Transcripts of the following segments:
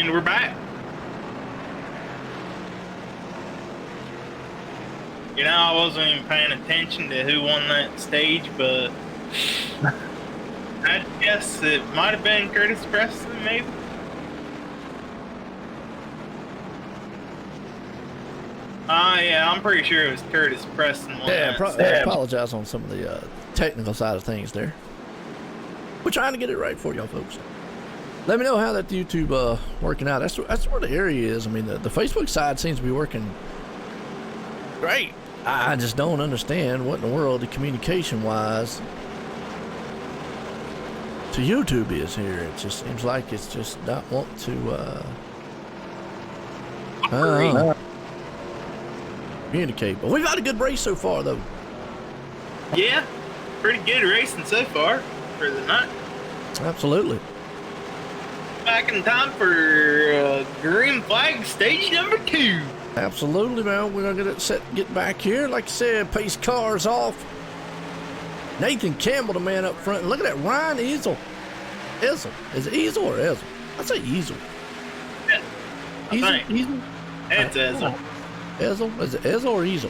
And we're back. You know, I wasn't even paying attention to who won that stage, but I guess it might have been Curtis Preston, maybe. Yeah, I'm pretty sure it was Curtis Preston. Yeah, I apologize on some of the technical side of things there. We're trying to get it right for y'all folks. Let me know how that YouTube working out. That's where the area is. I mean, the Facebook side seems to be working great. I just don't understand what in the world the communication-wise to YouTube is here. It just seems like it's just not want to communicate. But we've had a good race so far, though. Yeah, pretty good racing so far for the night. Absolutely. Back in time for green flag stage number 2. Absolutely, man. We're gonna get it set, get back here. Like I said, pace cars off. Nathan Campbell, the man up front. And look at that, Ryan Easel. Ezel. Is it Easel or Ezel? I say Easel. Yeah, Easel? It's Ezel. Ezel? Is it Ezel or Easel?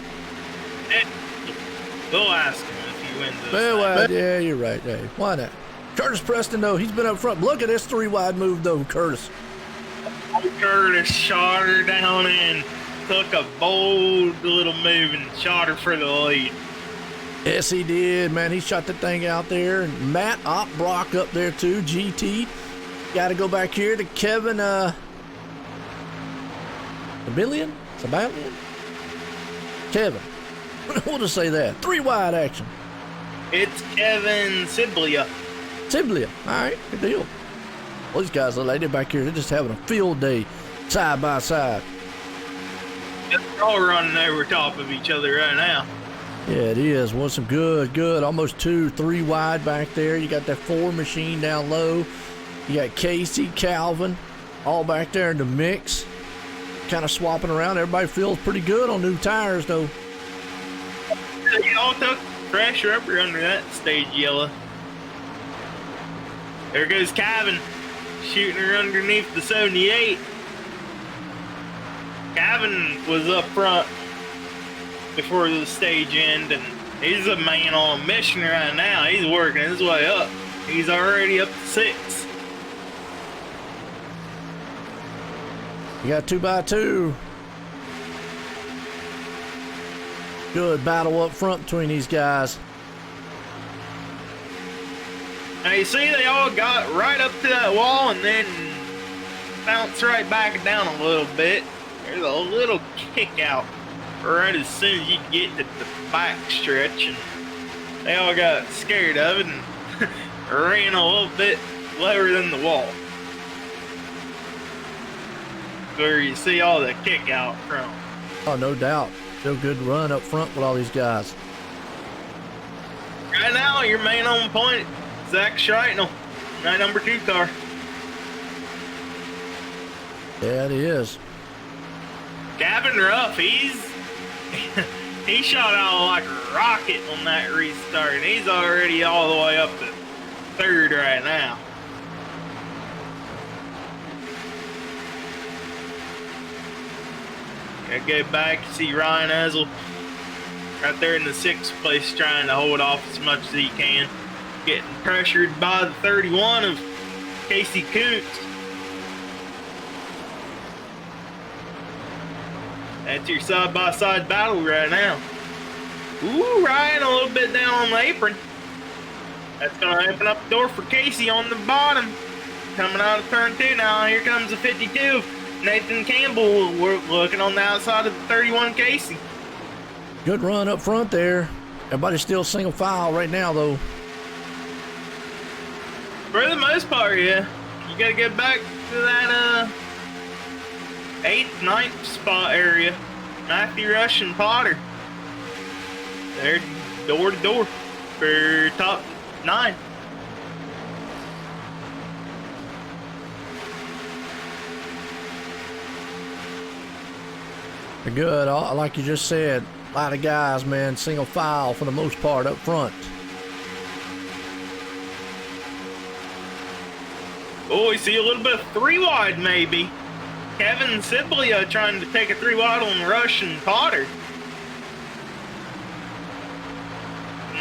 We'll ask him if he wins this. Well, yeah, you're right. Hey, why not? Curtis Preston, though, he's been up front. Look at this 3-wide move, though, Curtis. Curtis shot her down and took a bold little move and shot her for the lead. Yes, he did, man. He shot the thing out there. And Matt Brock up there, too. GT. Got to go back here to Kevin Sabalian? Kevin. We'll just say that. 3-wide action. It's Kevin Siblia. All right, good deal. Well, these guys, they're back here, they're just having a field day, side by side. They're all running over top of each other right now. Yeah, it is. Was some good, almost 2-3 wide back there. You got that 4 machine down low. You got Casey, Calvin, all back there in the mix. Kind of swapping around. Everybody feels pretty good on new tires, though. They all took fresh rubber under that stage yellow. There goes Calvin, shooting her underneath the 78. Calvin was up front before the stage end, and he's a man on a mission right now. He's working his way up. He's already up to 6. You got 2x2. Good battle up front between these guys. Now you see they all got right up to that wall and then bounce right back down a little bit. There's a little kick out right as soon as you get to the back stretch, and they all got scared of it and ran a little bit lower than the wall. Where you see all the kick out from. Oh, no doubt. Still good run up front with all these guys. Right now, your man on point, Zach Schreitnel, my number 2 car. Yeah, it is. Gavin Ruff, he shot out like a rocket on that restart, and he's already all the way up to 3rd right now. I go back, you see Ryan Ezel right there in the 6th place trying to hold off as much as he can. Getting pressured by the 31 of Casey Coots. That's your side-by-side battle right now. Ooh, Ryan a little bit down on the apron. That's going to open up the door for Casey on the bottom. Coming out of turn 2 now. Here comes the 52. Nathan Campbell looking on the outside of the 31 Casey. Good run up front there. Everybody's still single file right now, though. For the most part, yeah. You got to get back to that 8th, 9th spot area. Matthew Rush and Potter. They're door to door for top 9. They're good. Like you just said, a lot of guys, man, single file for the most part up front. Oh, we see a little bit of 3 wide maybe. Kevin Sibley trying to take a 3 wide on Rush and Potter.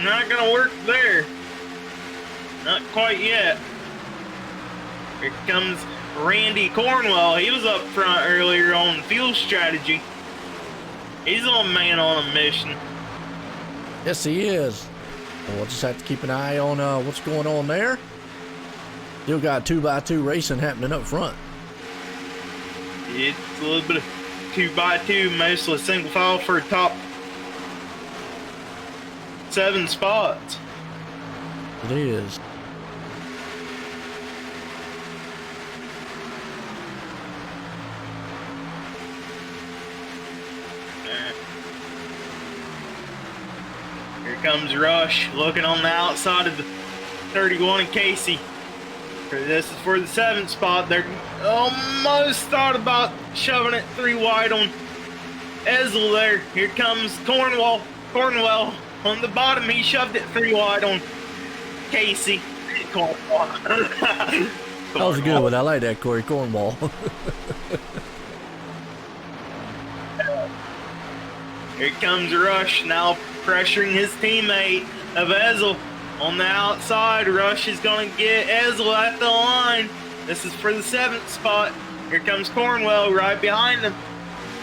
Not gonna work there. Not quite yet. Here comes Randy Cornwell. He was up front earlier on fuel strategy. He's a man on a mission. Yes, he is. We'll just have to keep an eye on what's going on there. Still got 2x2 racing happening up front. It's a little bit of 2x2, mostly single file for top 7 spots. It is. Here comes Rush, looking on the outside of the 31 and Casey. This is for the 7th spot. They're almost thought about shoving it 3 wide on Ezel there. Here comes Cornwell. Cornwell on the bottom. He shoved it 3 wide on Casey. Cornwell. That was a good one. I like that, Corey Cornwall. Here comes Rush now pressuring his teammate of Ezel on the outside. Rush is going to get Ezel at the line. This is for the 7th spot. Here comes Cornwell right behind him,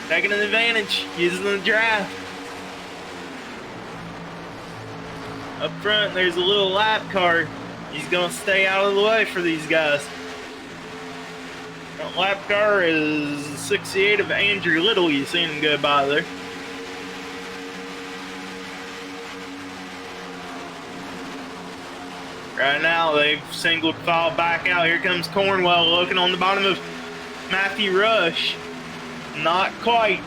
taking an advantage, using the draft. Up front, there's a little lap car. He's going to stay out of the way for these guys. Front lap car is 68 of Andrew Little. You seen him go by there. Right now, they've single file back out. Here comes Cornwell looking on the bottom of Matthew Rush. Not quite.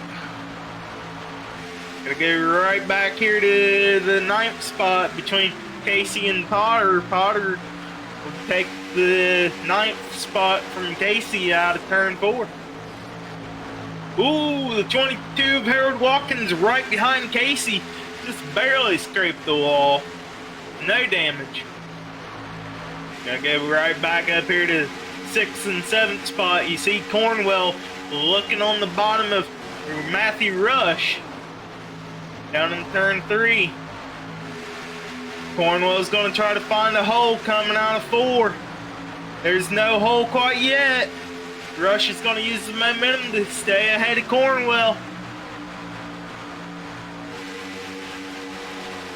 Gonna go right back here to the 9th spot between Casey and Potter. Potter will take the 9th spot from Casey out of turn 4. Ooh, the 22 of Harold Watkins right behind Casey. Just barely scraped the wall. No damage. Gonna go right back up here to 6th and 7th spot. You see Cornwell looking on the bottom of Matthew Rush down in turn 3. Cornwell's gonna try to find a hole coming out of 4. There's no hole quite yet. Rush is gonna use the momentum to stay ahead of Cornwell.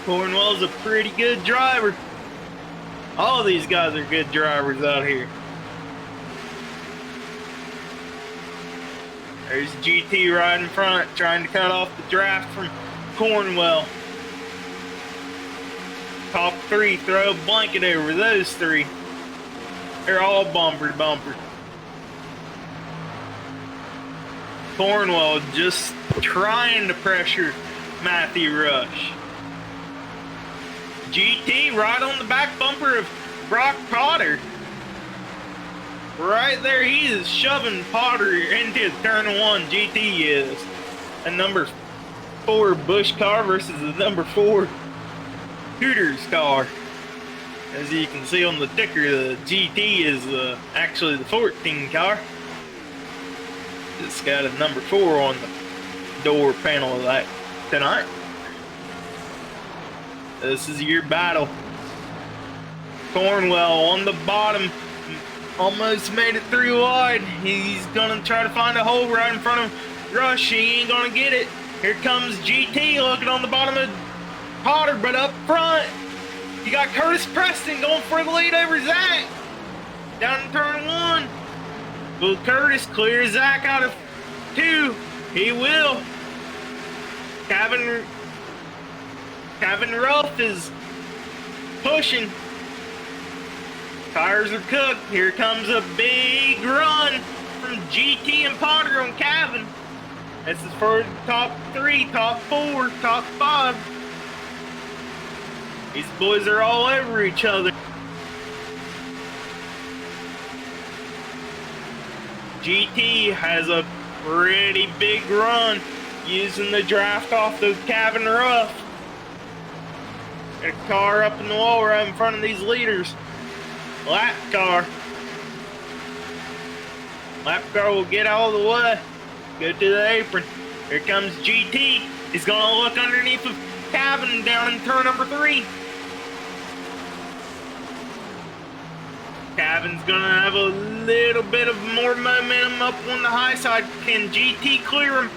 Cornwell's a pretty good driver. All of these guys are good drivers out here. There's GT right in front, trying to cut off the draft from Cornwell. Top 3, throw a blanket over those 3. They're all bumper to bumper. Cornwell just trying to pressure Matthew Rush. GT right on the back bumper of Brock Potter. Right there, he is shoving Potter into turn 1. GT is. And number 4 Busch car versus the number 4 Hooters car. As you can see on the ticker, the GT is actually the 14 car. It's got a number 4 on the door panel of that tonight. This is your battle. Cornwell on the bottom, almost made it 3 wide. He's gonna try to find a hole right in front of Rush. He ain't gonna get it. Here comes GT looking on the bottom of Potter, but up front, you got Curtis Preston going for the lead over Zach. Down in turn 1. Will Curtis clear Zach out of 2? He will. Kevin Ruff is pushing. Tires are cooked. Here comes a big run from GT and Potter on Kevin. This is for top 3, top 4, top 5. These boys are all over each other. GT has a pretty big run using the draft off of Kevin Ruff. Got a car up in the wall right in front of these leaders. Lap car. Lap car will get all the way. Go to the apron. Here comes GT. He's going to look underneath of Cavan down in turn number 3. Cavan's going to have a little bit of more momentum up on the high side. Can GT clear him?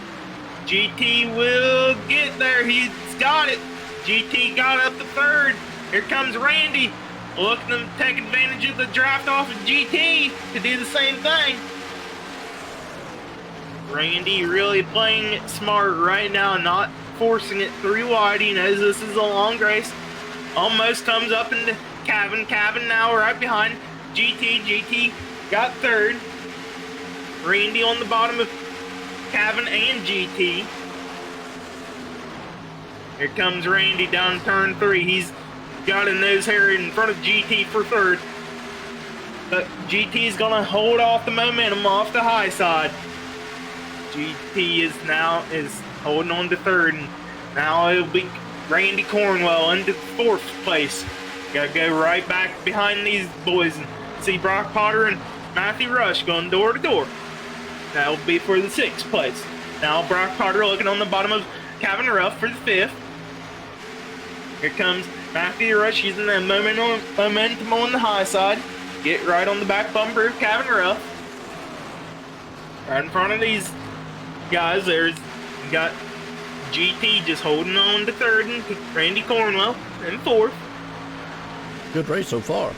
GT will get there. He's got it. GT got up to 3rd. Here comes Randy. Looking to take advantage of the draft off of GT to do the same thing. Randy really playing it smart right now, not forcing it 3 wide. He knows this is a long race. Almost comes up into Cavan. Cavan now right behind GT. GT got 3rd. Randy on the bottom of Cavan and GT. Here comes Randy down turn 3. He's got a nose hair in front of GT for 3rd. But GT's gonna hold off the momentum off the high side. GT is holding on to 3rd, and now it'll be Randy Cornwell into 4th place. Gotta go right back behind these boys and see Brock Potter and Matthew Rush going door to door. That'll be for the 6th place. Now Brock Potter looking on the bottom of Cavan Ruff for the 5th. Here comes Matthew Rush using the momentum on the high side. Get right on the back bumper of Cavan Ruff. Right in front of these guys, there's got GT just holding on to 3rd and Randy Cornwell in 4th. Good race so far.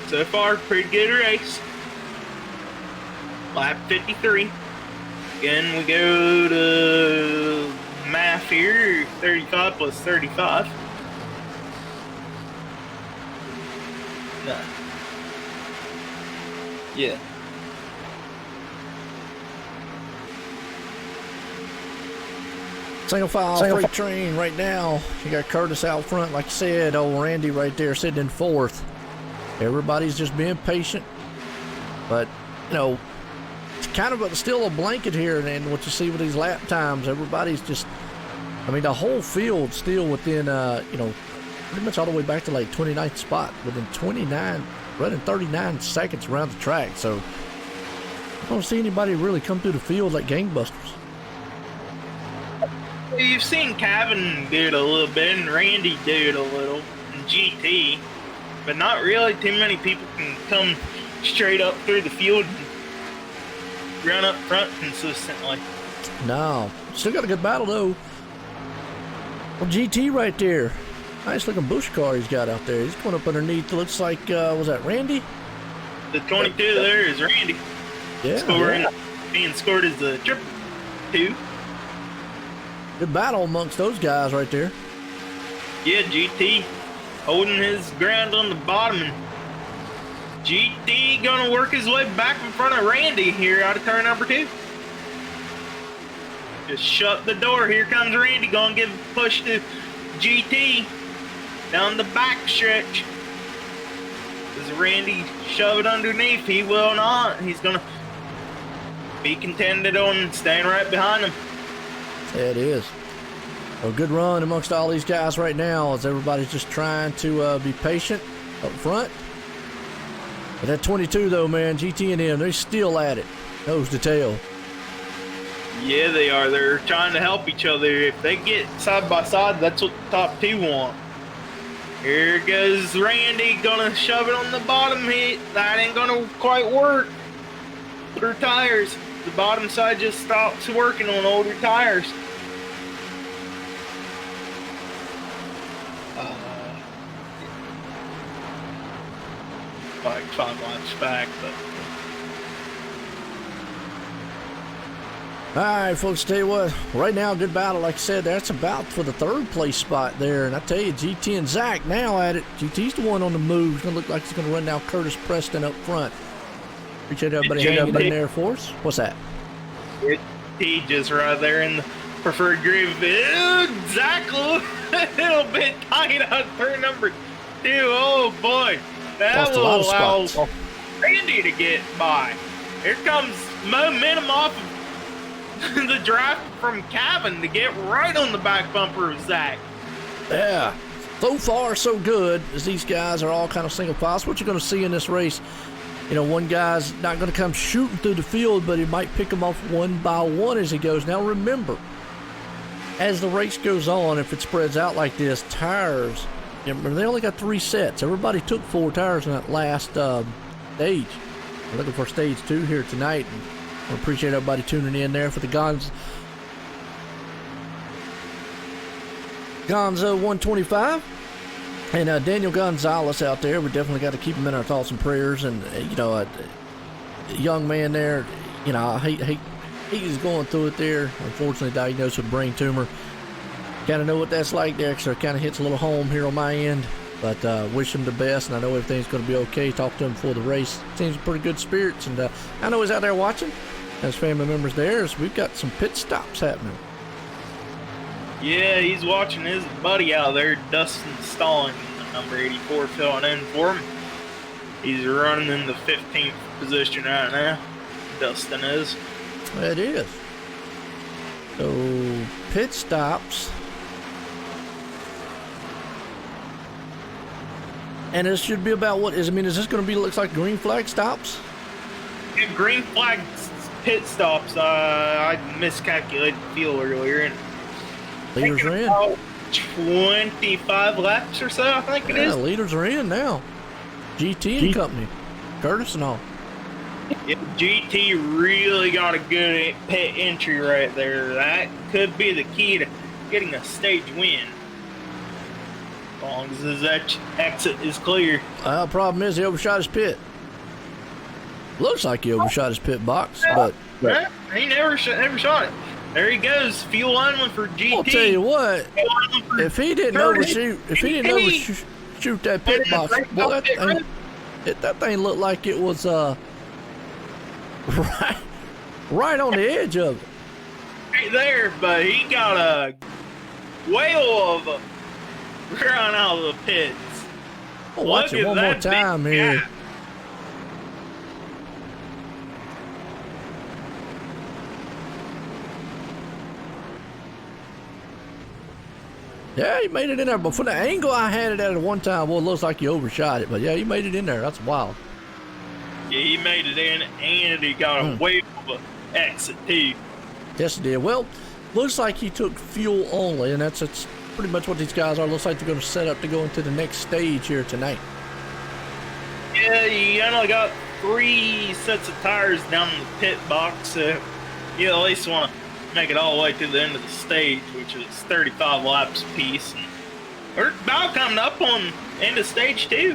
So far, pretty good race. Lap 53. Again, we go to math here. 35 plus 35. No. Yeah. Single file freight train right now. You got Curtis out front, like you said. Old Randy right there sitting in 4th. Everybody's just being patient. But, you know, it's kind of still a blanket here. And what you see with these lap times, everybody's just, I mean, the whole field still within, you know, pretty much all the way back to like 29th spot. Within 29, running 39 seconds around the track. So, I don't see anybody really come through the field like gangbusters. You've seen Cavan do it a little bit and Randy do it a little in GT, but not really too many people can come straight up through the field and run up front consistently. No, still got a good battle though. Well, GT right there. Nice looking bush car he's got out there. He's going up underneath. Looks like, was that Randy? The 22 there is Randy. Yeah. Scoring, being scored as the triple 2. Good battle amongst those guys right there. Yeah, GT holding his ground on the bottom. And GT gonna work his way back in front of Randy here out of turn number 2. Just shut the door. Here comes Randy. Gonna give a push to GT down the back stretch. Does Randy shove it underneath? He will not. He's gonna be contended on staying right behind him. Yeah, it is. A good run amongst all these guys right now as everybody's just trying to be patient up front. But that 22 though, man, GT and them, they're still at it, nose to tail. Yeah, they are. They're trying to help each other. If they get side by side, that's what the top 2 want. Here goes Randy, gonna shove it on the bottom hit. That ain't gonna quite work. Older tires. The bottom side just stops working on older tires. Like 5 laps back, but. All right, folks, tell you what, right now, good battle. Like I said, that's about for the 3rd place spot there. And I tell you, GT and Zach now at it. GT's the one on the move. He's going to look like he's going to run down Curtis Preston up front. Appreciate everybody hanging in there for us. What's that? He just right there in the preferred groove. Exactly. A little bit tight on turn number 2. Oh boy, that will allow Randy to get by. Here comes momentum off of the draft from Cavan to get right on the back bumper of Zach. Yeah, so far so good as these guys are all kind of single file. So what you're going to see in this race, You know, one guy's not going to come shooting through the field, but he might pick them off one by one as he goes. Now remember, as the race goes on, if it spreads out like this, tires, remember, they only got 3 sets. Everybody took 4 tires in that last stage. We're looking for stage 2 here tonight. And I appreciate everybody tuning in there for the Gonzo 125. And Daniel Gonzalez out there, we definitely got to keep him in our thoughts and prayers. And, you know, a young man there, you know, he's going through it there. Unfortunately diagnosed with brain tumor. Kind of know what that's like there, because it kind of hits a little home here on my end. But wish him the best, and I know everything's going to be okay. Talked to him before the race. Seems pretty good spirits, and I know he's out there watching. His family members there, so we've got some pit stops happening. Yeah, he's watching his buddy out there, Dustin Stalling, number 84, filling in for him. He's running in the 15th position right now. Dustin is. It is. So, pit stops. And this should be about what is, I mean, is this going to be, looks like green flag stops? Yeah, green flag pit stops. I miscalculated the fuel earlier. And leaders are in. 25 laps or so, I think it is. Yeah, leaders are in now. GT and company. Curtis and all. Yeah, GT really got a good pit entry right there. That could be the key to getting a stage win. As long as his exit is clear. Problem is he overshot his pit. Looks like he overshot his pit box, but he never shot it. There he goes, fuel only for GT. I'll tell you what, if he didn't overshoot that pit box, boy, that thing looked like it was right on the edge of it. Right there, but he got a whale of a run out of the pits. I'll watch it one more time here. Gap. Yeah, he made it in there, but from the angle I had it at one time, well, it looks like he overshot it. But yeah, he made it in there. That's wild. Yeah, he made it in, and he got a wave of an exit too. Yes, he did. Well, looks like he took fuel only, and that's pretty much what these guys are. Looks like they're going to set up to go into the next stage here tonight. Yeah, you only got 3 sets of tires down in the pit box, so you at least want to make it all the way to the end of the stage, which is 35 laps apiece. And we're about coming up on end of stage 2.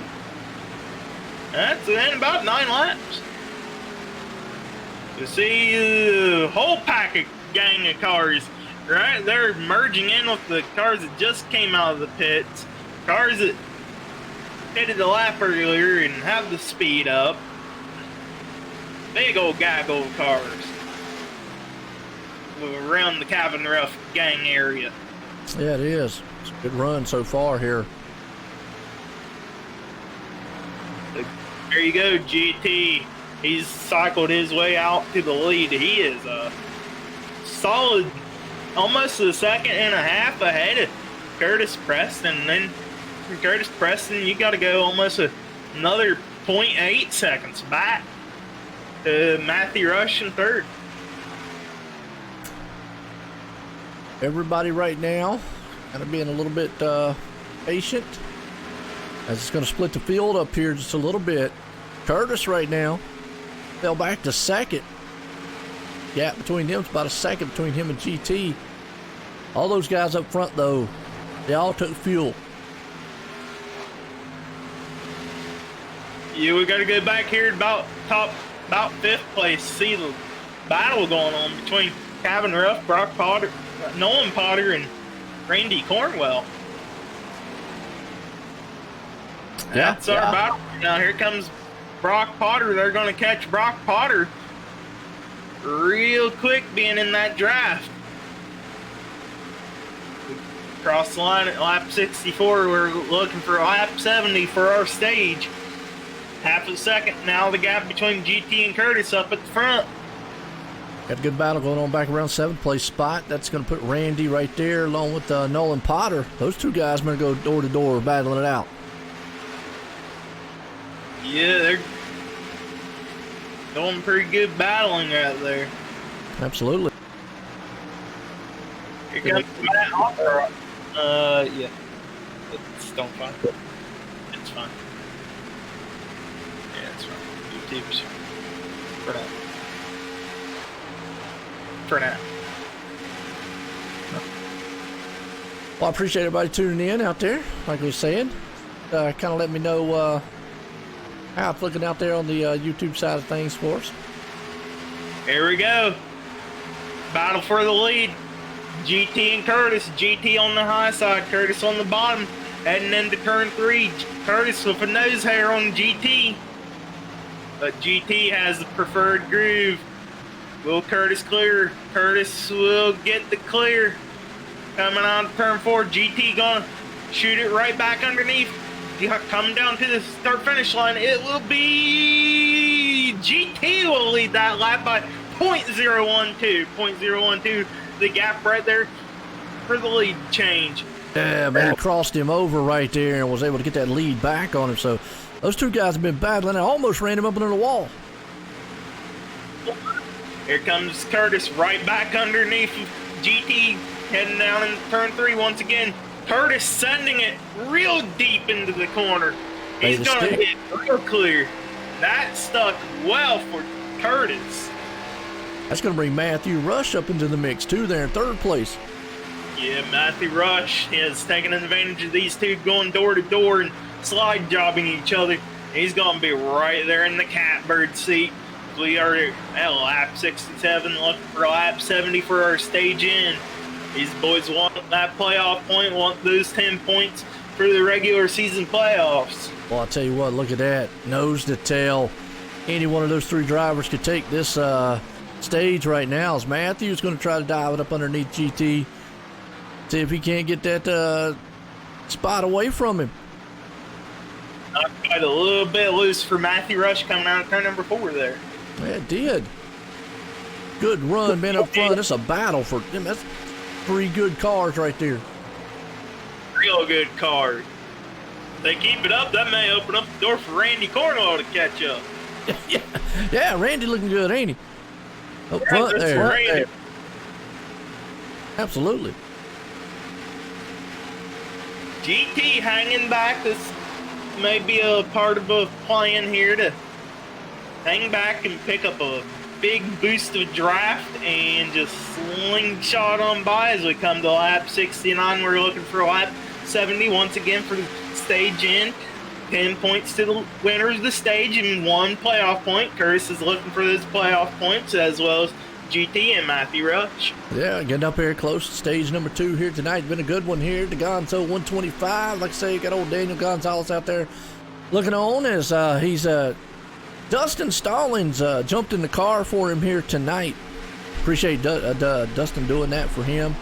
That's in about 9 laps. You see a whole pack of gang of cars, right? They're merging in with the cars that just came out of the pits. Cars that pitted the lap earlier and have the speed up. Big old gaggle of cars around the Cabin Rough gang area. Yeah, it is. It's a good run so far here. There you go, GT. He's cycled his way out to the lead. He is a solid, almost a second and a half ahead of Curtis Preston. And then from Curtis Preston, you got to go almost another 0.8 seconds back to Matthew Rush in third. Everybody right now kind of being a little bit patient as it's going to split the field up here just a little bit. Curtis right now fell back to second. Gap between them is about a second between him and GT. All those guys up front, though, they all took fuel. Yeah, we got to go back here about 5th place. See the battle going on between Cabin Rough, Brock Potter, Nolan Potter, and Randy Cornwell. That's our battle. Now here comes Brock Potter. They're going to catch Brock Potter real quick being in that draft. Cross the line at lap 64. We're looking for lap 70 for our stage. Half a second now, the gap between GT and Curtis up at the front. Got a good battle going on back around 7th place spot. That's going to put Randy right there along with Nolan Potter. Those two guys are going to go door to door battling it out. Yeah, Going pretty good battling right there. Absolutely. Here comes Matt Hopper. Yeah. It's don't fine. It's fine. Yeah, it's fine. YouTube's for now. For now. Well, I appreciate everybody tuning in out there. Like we were saying, kind of let me know how it's looking out there on the YouTube side of things for us. Here we go. Battle for the lead. GT and Curtis. GT on the high side, Curtis on the bottom. Heading into turn 3. Curtis with a nose hair on GT. But GT has the preferred groove. Will Curtis clear? Curtis will get the clear. Coming on to turn 4. GT gonna shoot it right back underneath. Coming down to the start finish line. It will be GT will lead that lap by 0.012. 0.012. The gap right there for the lead change. Yeah, man, he crossed him over right there and was able to get that lead back on him. So those two guys have been battling. I almost ran him up into the wall. Here comes Curtis right back underneath GT, heading down in turn 3 once again. Curtis sending it real deep into the corner. He's going to hit real clear. That stuck well for Curtis. That's going to bring Matthew Rush up into the mix, too, there in 3rd place. Yeah, Matthew Rush is taking advantage of these two going door to door and slide jobbing each other. He's going to be right there in the catbird seat. We are at lap 67, looking for lap 70 for our stage in. These boys want that playoff point, want those 10 points for the regular season playoffs. Well, I'll tell you what, look at that. Nose to tail. Any one of those 3 drivers could take this stage right now. As Matthew's going to try to dive it up underneath GT. See if he can't get that spot away from him. Knocked quite a little bit loose for Matthew Rush coming out of turn number 4 there. Yeah, it did. Good run, man, up front. It's a battle for them. That's 3 good cars right there. Real good car. If they keep it up, that may open up the door for Randy Cornwell to catch up. Yeah, Randy looking good, ain't he? Up front there. Randy. Absolutely. GT hanging back. This may be a part of a plan here to hang back and pick up a big boost of draft and just slingshot on by as we come to lap 69. We're looking for lap 70 once again for the stage in. 10 points to the winner of the stage and 1 playoff point. Curtis is looking for those playoff points as well as GT and Matthew Rush. Yeah, getting up here close to stage number 2 here tonight. Been a good one here. The Gonzo 125. Like I say, you got old Daniel Gonzalez out there looking on as he's Dustin Stallings jumped in the car for him here tonight. Appreciate Dustin doing that for him.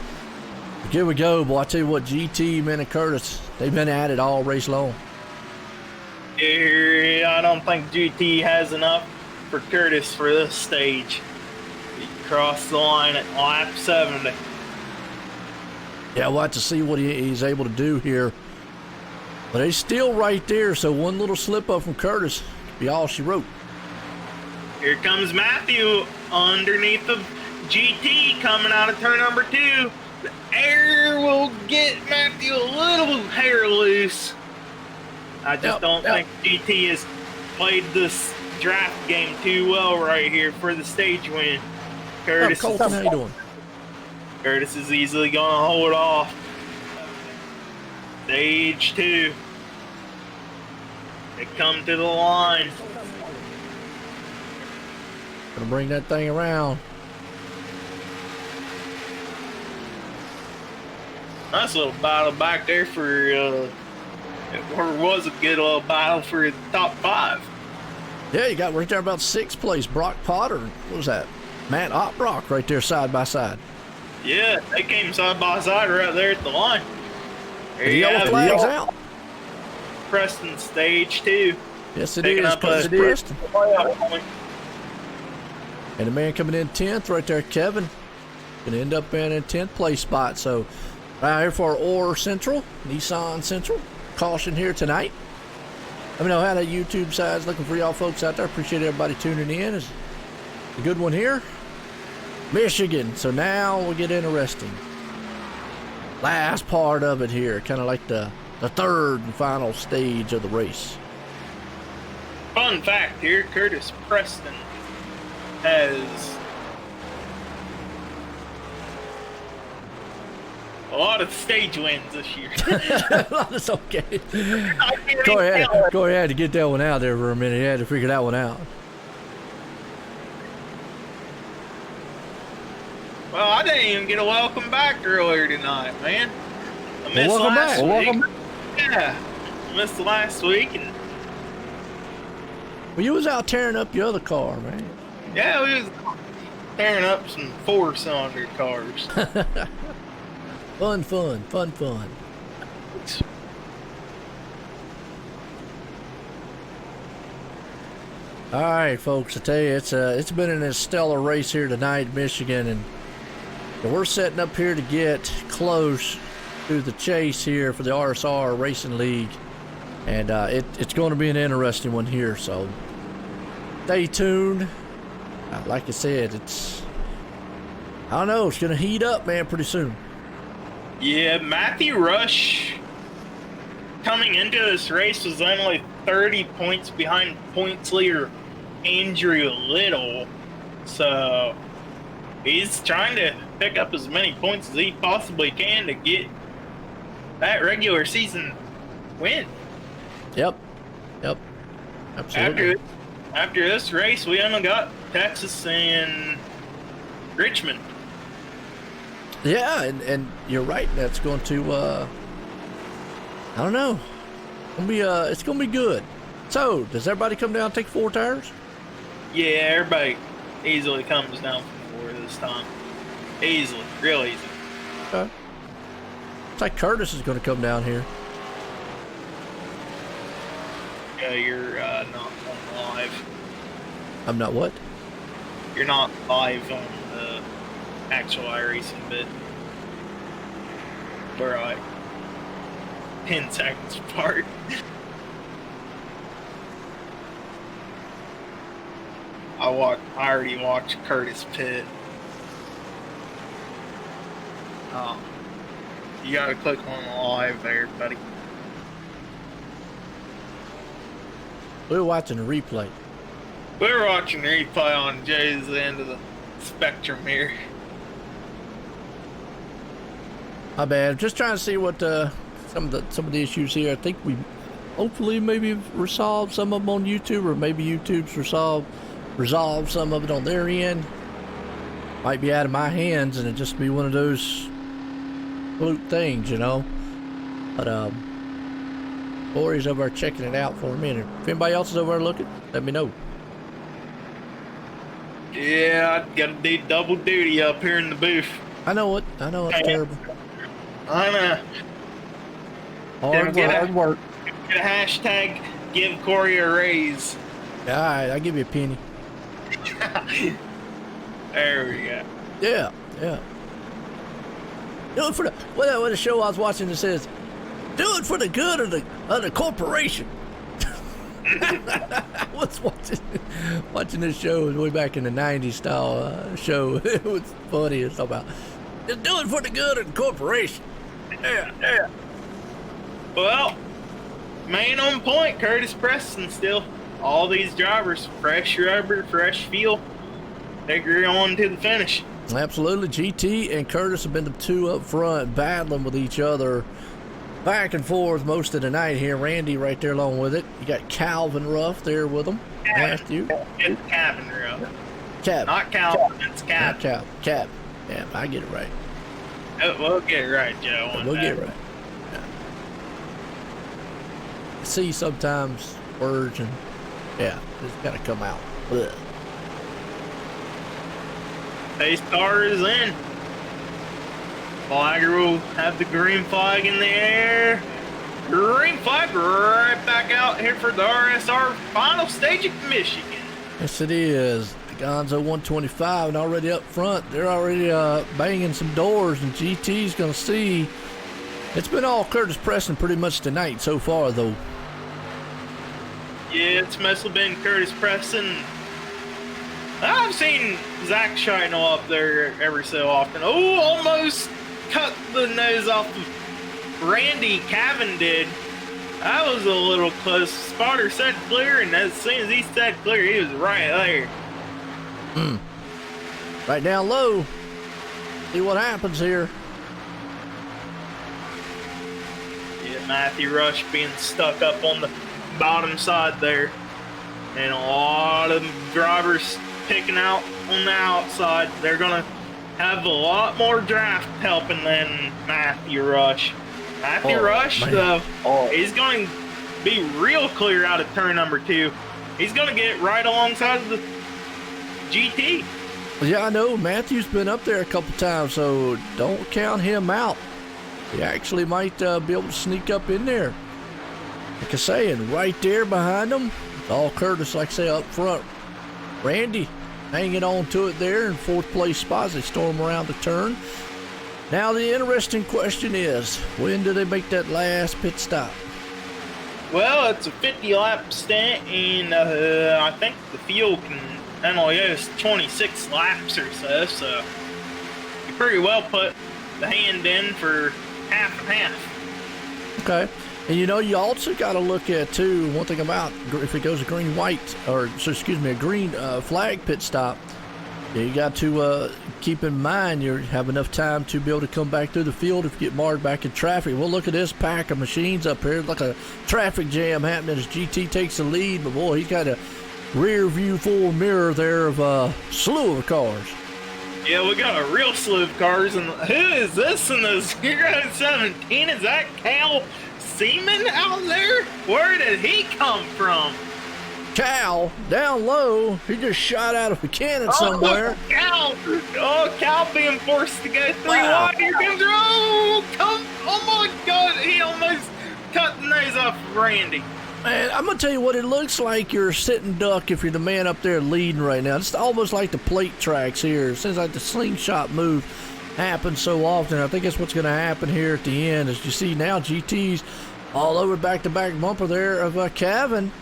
But here we go, boy. I tell you what, GT, man, and Curtis, they've been at it all race long. I don't think GT has enough for Curtis for this stage. He crossed the line at lap 70. Yeah, we'll have to see what he's able to do here. But he's still right there, so one little slip up from Curtis could be all she wrote. Here comes Matthew underneath of GT coming out of turn number 2. The air will get Matthew a little hair loose. I just don't think GT has played this draft game too well right here for the stage win. Curtis, Colton, how you doing? Curtis is easily going to hold off. Stage 2. They come to the line. Gonna bring that thing around. Nice little battle back there for, it was a good little battle for the top 5. Yeah, you got right there about 6th place. Brock Potter. What was that? Matt Ottbrock right there side by side. Yeah, they came side by side right there at the line. There The you yellow have flag's out. Preston stage 2. Yes, it Picking is. up Coach a Preston. point. And the man coming in 10th right there, Kevin. Gonna end up in a 10th place spot. So right here for Orr Central, Nissan Central. Caution here tonight. Let me know how that YouTube side's looking for y'all folks out there. Appreciate everybody tuning in. As A good one here. Michigan. So now we get interesting. Last part of it here, kind of like the third and final stage of the race. Fun fact here, Curtis Preston has a lot of stage wins this year. That's okay. Corey had to get that one out there for a minute. He had to figure that one out. Well, I didn't even get a welcome back earlier tonight, man. I missed Welcome last back. week. Yeah, I missed last week, and well, you was out tearing up your other car, man. yeah, we was tearing up some 4-cylinder cars. Fun. All right, folks. I tell you, it's been a stellar race here tonight in Michigan, and we're setting up here to get close to the chase here for the RSR Racing League, and it's going to be an interesting one here. So stay tuned. Like I said, I don't know, it's going to heat up, man, pretty soon. Yeah, Matthew Rush coming into this race was only 30 points behind points leader Andrew Little, so he's trying to pick up as many points as he possibly can to get that regular season win. Yep, absolutely. After this race, we only got Texas and Richmond. Yeah, and you're right. That's going to, I don't know. It's gonna be good. So, does everybody come down and take 4 tires? Yeah, everybody easily comes down from 4 this time. Easily, real easy. Okay. It's like Curtis is going to come down here. Yeah, you're not on live. I'm not what? You're not live on the actual iRacing bit. We're like 10 seconds apart. I already watched Curtis pit. You gotta click on live there, buddy. We're watching a replay. We're watching the replay on Jay's end of the spectrum here. My bad. Just trying to see what some of the issues here. I think we hopefully maybe resolved some of them on YouTube, or maybe YouTube's resolved some of it on their end. Might be out of my hands, and it just be one of those fluke things, you know. But Corey's over there checking it out for a minute. If anybody else is over there looking, let me know. Yeah, I gotta do double duty up here in the booth. I know it's terrible. I know. Hard work. Get a hashtag, give Corey a raise. All right, I'll give you a penny. There we go. Yeah. Do it for the what the show I was watching that says, do it for the good of the corporation. I was watching this show way back in the 90s style show. It was funny. It's about just do it for the good of the corporation. Yeah. Well, main on point, Curtis Preston still. All these drivers, fresh rubber, fresh fuel. They agree on to the finish. Absolutely. GT and Curtis have been the two up front battling with each other back and forth most of the night here. Randy right there along with it. You got Calvin Ruff there with them. Last you. It's Cabin Ruff. Cab. Not Calvin, it's Cabin. Not Cab. Yeah, I get it right. We'll get it right, Joe. We'll get it right. Yeah. See sometimes words and yeah, it's got to come out. Ugh. Pace car is in. Flagger will have the green flag in the air. Green flag right back out here for the RSR final stage at Michigan. Yes, it is. Gonzo 125 and already up front. They're already banging some doors, and GT's going to see. It's been all Curtis Preston pretty much tonight so far, though. Yeah, it's mostly been Curtis Preston. I've seen Zach Scheinel up there every so often. Oh, almost cut the nose off of Randy Cavan did. That was a little close. Spotter said clear, and as soon as he said clear, he was right there. Right down low. See what happens here. Yeah, Matthew Rush being stuck up on the bottom side there. And a lot of drivers picking out on the outside. They're going to have a lot more draft helping than Matthew Rush. Matthew Rush, though, he's going to be real clear out of turn number 2. He's going to get right alongside of the GT. Yeah, I know. Matthew's been up there a couple times, so don't count him out. He actually might be able to sneak up in there. Like I say, and right there behind him, all Curtis, like I say, up front. Randy hanging on to it there in 4th place spot as they storm around the turn. Now the interesting question is, when do they make that last pit stop? Well, it's a 50-lap stint, and I think the field can only go 26 laps or so you pretty well put the hand in for half and half. Okay. And you know, you also got to look at, too, one thing about if it goes a green-white, or, so excuse me, a green flag pit stop, you got to keep in mind you have enough time to be able to come back through the field if you get marred back in traffic. Well, look at this pack of machines up here. Like a traffic jam happening as GT takes the lead. But, boy, he's got a rear view full mirror there of a slew of cars. Yeah, we got a real slew of cars. And who is this in the 017? Is that Cal Seaman out there? Where did he come from? Cal, down low, he just shot out of a cannon somewhere. Cal being forced to go 3 wide. Here comes, oh my God, he almost cut the nose off of Randy. Man, I'm going to tell you what, it looks like you're a sitting duck if you're the man up there leading right now. It's almost like the plate tracks here. It seems like the slingshot move happens so often. I think that's what's going to happen here at the end. As you see now, GT's all over back-to-back bumper there of Cavan.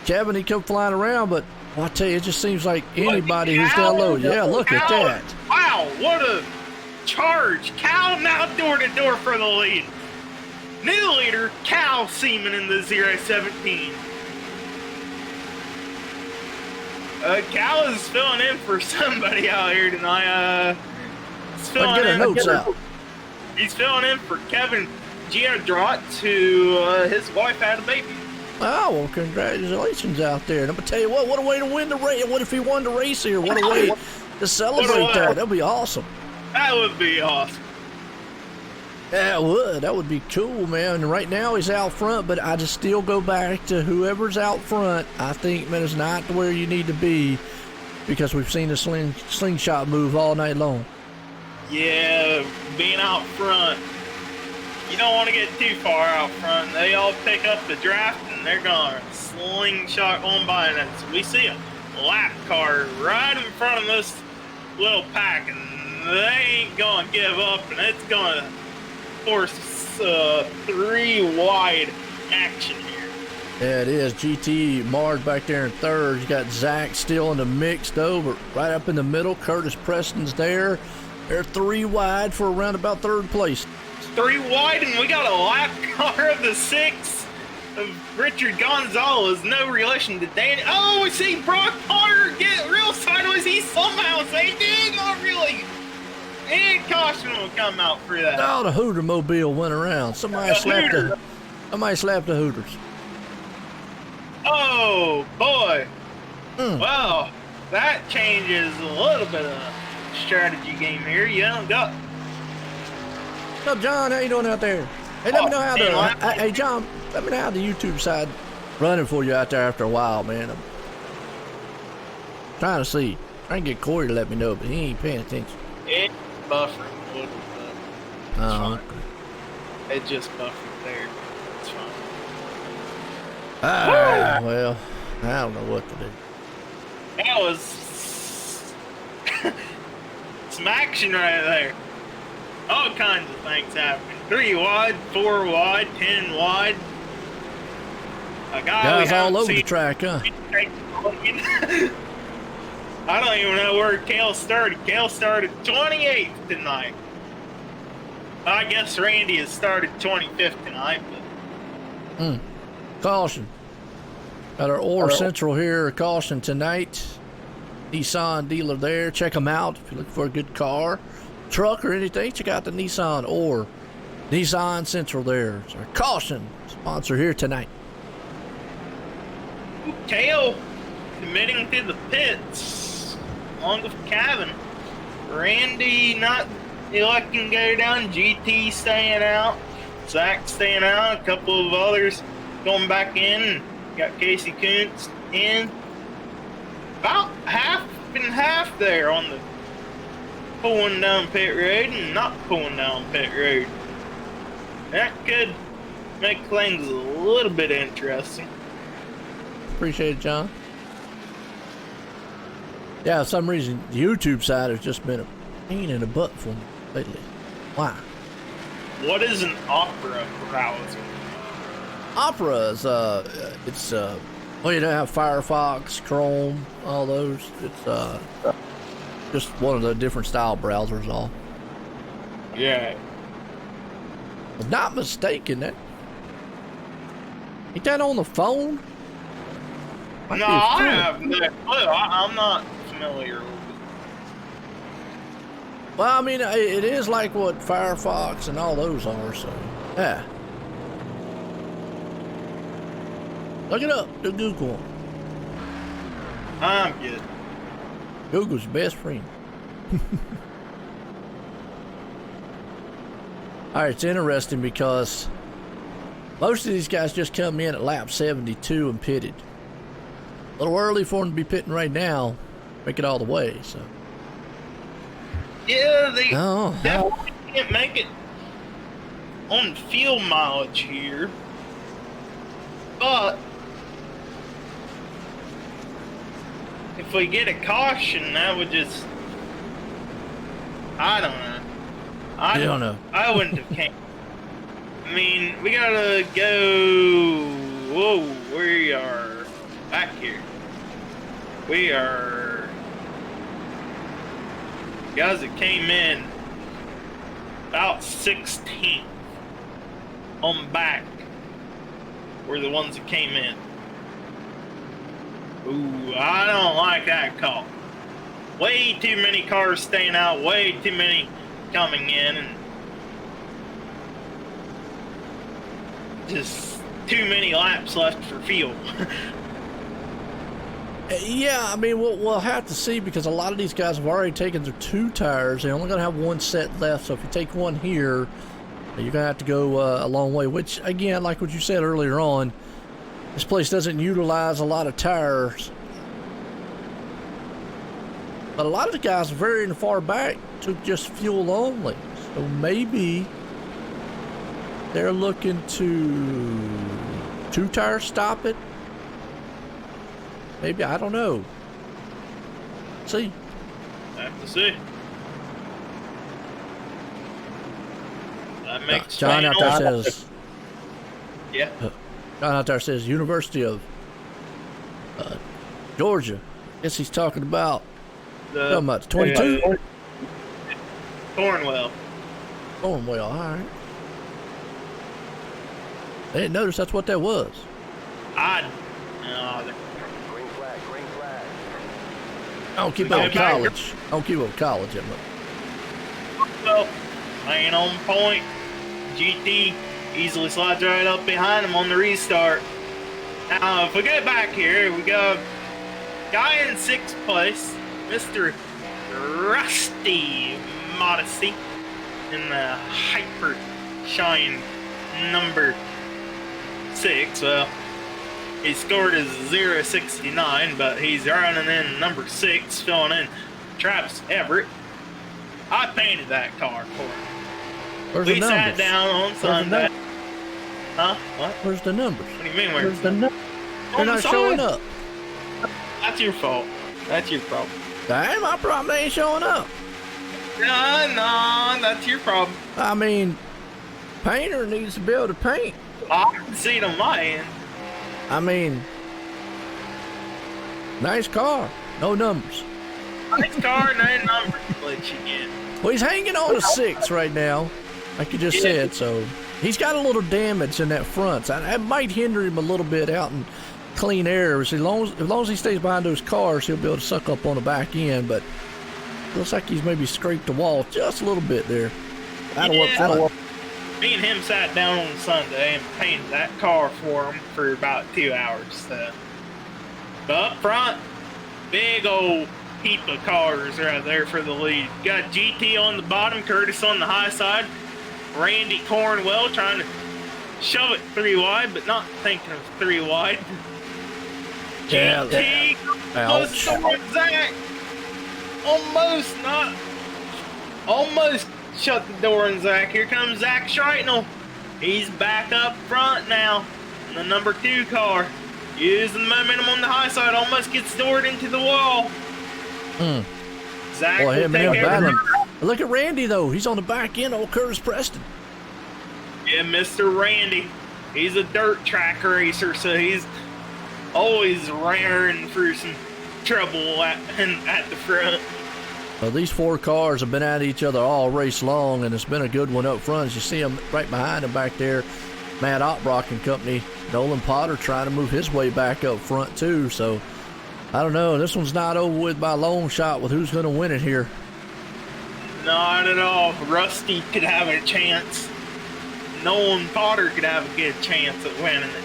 Kevin, he come flying around, but I tell you, it just seems like anybody who's down low. Yeah, look at that. Wow, what a charge. Cal now door-to-door for the lead. New leader, Cal Seaman in the 017. Cal is filling in for somebody out here tonight. He's filling in for Kevin Giandraut, who his wife had a baby. Oh, well, congratulations out there. And I'm going to tell you what a way to win the race. What if he won the race here? What a way to celebrate that. That'd be awesome. That would be awesome. Yeah, it would. That would be cool, man. And right now he's out front, but I just still go back to whoever's out front. I think, man, it's not where you need to be because we've seen the slingshot move all night long. Yeah, being out front. You don't want to get too far out front. They all pick up the draft and they're going to slingshot on by. And we see a lap car right in front of this little pack, and they ain't going to give up, and it's going to force 3 wide action here. Yeah, it is. GT marred back there in 3rd. You got Zach still in the mix, though, but right up in the middle, Curtis Preston's there. They're 3 wide for around about 3rd place. 3 wide, and we got a lap car of the 6 of Richard Gonzalez, no relation to Danny. Oh, we see Brock Potter get real sideways. He somehow saved it. Not really. And caution will come out for that. Oh, the Hooter mobile went around. Somebody slapped the Hooters. Oh, boy. Well, that changes a little bit of strategy game here. You don't got... So, John, how you doing out there? Hey, let me know how hey, John, let me know how the YouTube side running for you out there after a while, man. I'm trying to get Corey to let me know, but he ain't paying attention. It's buffering a little bit. Oh, okay. It just buffered there. It's fine. Well, I don't know what to do. That was some action right there. All kinds of things happening. 3 wide, 4 wide, 10 wide. A guy guys all over the track, huh? I don't even know where Kale started. Kale started 28th tonight. I guess Randy has started 25th tonight, but... Caution. Got our Ore Central here. Caution tonight. Nissan dealer there. Check them out if you're looking for a good car, truck, or anything. Check out the Nissan Ore. Nissan Central there. It's our caution sponsor here tonight. Kale committing to the pits along with Kevin. Randy not electing to go down. GT staying out. Zach staying out. A couple of others going back in. Got Casey Kuntz in. About half and half there on the pulling down pit road and not pulling down pit road. That could make things a little bit interesting. Appreciate it, John. Yeah, for some reason, the YouTube side has just been a pain in the butt for me lately. Why? What is an opera browser? Opera is, it's, well, you don't have Firefox, Chrome, all those. It's, just one of the different style browsers, all. Yeah. If not mistaken, that ain't that on the phone? Might No, be a I phone. have no clue. I'm not familiar with it. Well, I mean, it is like what Firefox and all those are, so, yeah. Look it up, the Google. I'm good. Google's your best friend. All right, it's interesting because most of these guys just come in at lap 72 and pitted. A little early for them to be pitting right now, make it all the way, so. Yeah, they Oh. definitely can't make it on field mileage here. But if we get a caution, that would just... I don't know. I don't know. I wouldn't have came. I mean, we gotta go... Whoa, we are back here. We are... Guys that came in about 16th on back were the ones that came in. Ooh, I don't like that call. Way too many cars staying out, way too many coming in, and just too many laps left for field. Yeah, I mean, we'll have to see because a lot of these guys have already taken their 2 tires. They're only going to have 1 set left, so if you take 1 here, you're going to have to go a long way, which, again, like what you said earlier on, this place doesn't utilize a lot of tires. But a lot of the guys very far back took just fuel only. So maybe they're looking to 2 tires stop it. Maybe, I don't know. See. Have to see. That makes John out there says. Yeah. John out there says University of Georgia. Guess he's talking about how much? 22. Cornwell. Cornwell. All right. I didn't notice that's what that was. Green flag, green flag. I don't keep up with college. I don't keep up with college that much. Well, laying on point. GT easily slides right up behind him on the restart. Now, if we go back here, we got guy in 6th place, Mr. Rusty Modesty, in the Hyper Shine number 6. Well, he scored his 0.69, but he's running in number 6, filling in Travis Everett. I painted that car for him. Where's We the numbers? sat down on Sunday. Huh? What? Where's the numbers? What do you mean Where's the numbers? They're On the not showing side. up. That's your fault. That's your problem. That ain't my problem. They ain't showing up. No, that's your problem. I mean, painter needs to be able to paint. I can see it on my end. I mean, nice car. No numbers. Nice car, no number plate again. Well, he's hanging on to 6 right now, like you just said. So he's got a little damage in that front. So that might hinder him a little bit out in clean air. As long as he stays behind those cars, he'll be able to suck up on the back end. But looks like he's maybe scraped the wall just a little bit there. That'll work. Me and him sat down on Sunday and painted that car for him for about 2 hours. So. But up front, big old heap of cars right there for the lead. Got GT on the bottom, Curtis on the high side, Randy Cornwell trying to shove it 3 wide, but not thinking of 3 wide. Yeah, GT close towards Zach. Almost shut the door on Zach. Here comes Zach Schreitnell. He's back up front now in the number 2 car. Using the momentum on the high side, almost gets stored into the wall. Zach will take care of it. Look at Randy, though. He's on the back end, old Curtis Preston. Yeah, Mr. Randy. He's a dirt track racer, so he's always raring through some trouble at the front. Well, these 4 cars have been at each other all race long, and it's been a good one up front. As you see them right behind him back there, Matt Ottbrock and company, Nolan Potter trying to move his way back up front too. So I don't know. This one's not over with by a long shot with who's going to win it here. Not at all. Rusty could have a chance. Nolan Potter could have a good chance at winning it.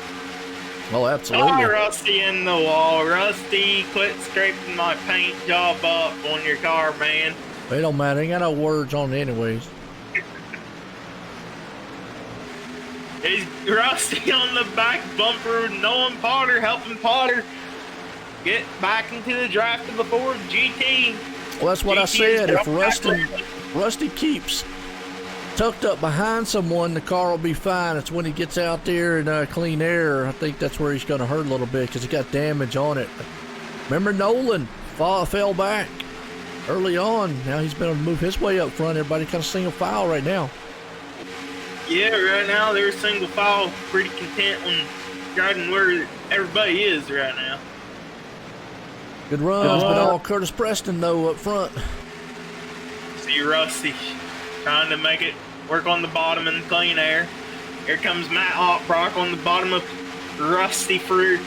Oh, absolutely. Oh, Rusty in the wall. Rusty, quit scraping my paint job up on your car, man. It don't matter. Ain't got no words on it anyways. He's Rusty on the back bumper. Nolan Potter helping Potter get back into the draft of the Ford GT. Well, that's what I said. If Rusty keeps tucked up behind someone, the car will be fine. It's when he gets out there in clean air, I think that's where he's going to hurt a little bit because he got damage on it. Remember Nolan fell back early on. Now he's been able to move his way up front. Everybody kind of single file right now. Yeah, right now they're single file, pretty content when driving where everybody is right now. Good runs, but all Curtis Preston though up front. See Rusty trying to make it work on the bottom in clean air. Here comes Matt Ottbrock on the bottom of Rusty for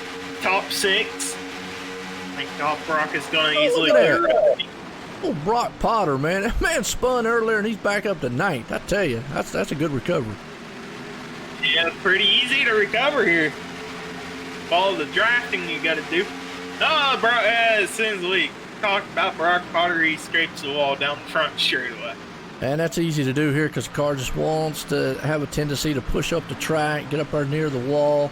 top 6. I think Ottbrock is going to easily do Rusty. Oh, Brock Potter, man. That man spun earlier and he's back up to 9th. I tell you, that's a good recovery. Yeah, pretty easy to recover here. All the drafting you got to do. As soon as we talked about Brock Potter, he scrapes the wall down the front straight away. And that's easy to do here because the car just wants to have a tendency to push up the track, get up there near the wall.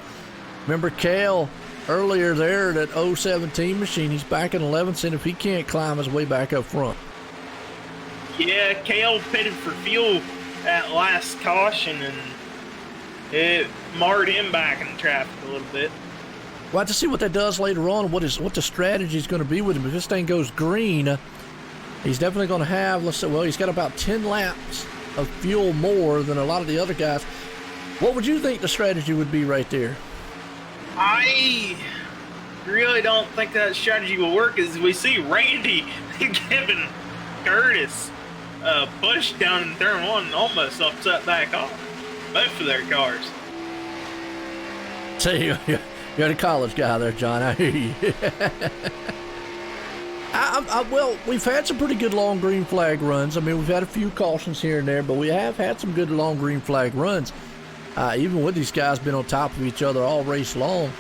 Remember Cale earlier there, that 017 machine, he's back in 11th, and if he can't climb his way back up front. Yeah, Cale pitted for fuel at last caution, and it marred him back in traffic a little bit. We'll have to see what that does later on, what the strategy is going to be with him. If this thing goes green, he's definitely going to have, he's got about 10 laps of fuel more than a lot of the other guys. What would you think the strategy would be right there? I really don't think that strategy will work, as we see Randy giving Curtis a push down in turn 1 and almost upset that car. Both of their cars. See, you're the college guy there, John. I hear you. Well, we've had some pretty good long green flag runs. I mean, we've had a few cautions here and there, but we have had some good long green flag runs. Even with these guys being on top of each other all race long.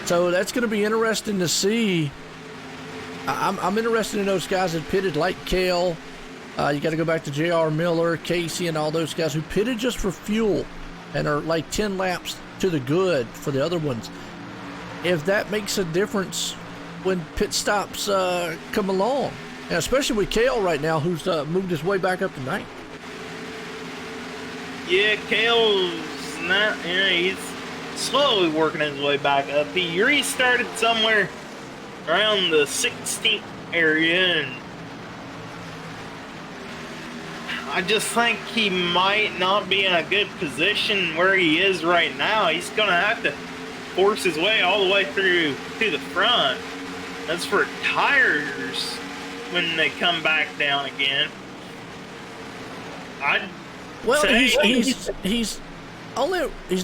So that's going to be interesting to see. I'm interested in those guys that pitted like Cale. You got to go back to J.R. Miller, Casey, and all those guys who pitted just for fuel and are like 10 laps to the good for the other ones. If that makes a difference when pit stops come along. And especially with Cale right now, who's moved his way back up to 9th. Yeah, Cale's not, he's slowly working his way back up. He restarted somewhere around the 16th area, and I just think he might not be in a good position where he is right now. He's going to have to force his way all the way through to the front. As for tires, when they come back down again. Well, say he's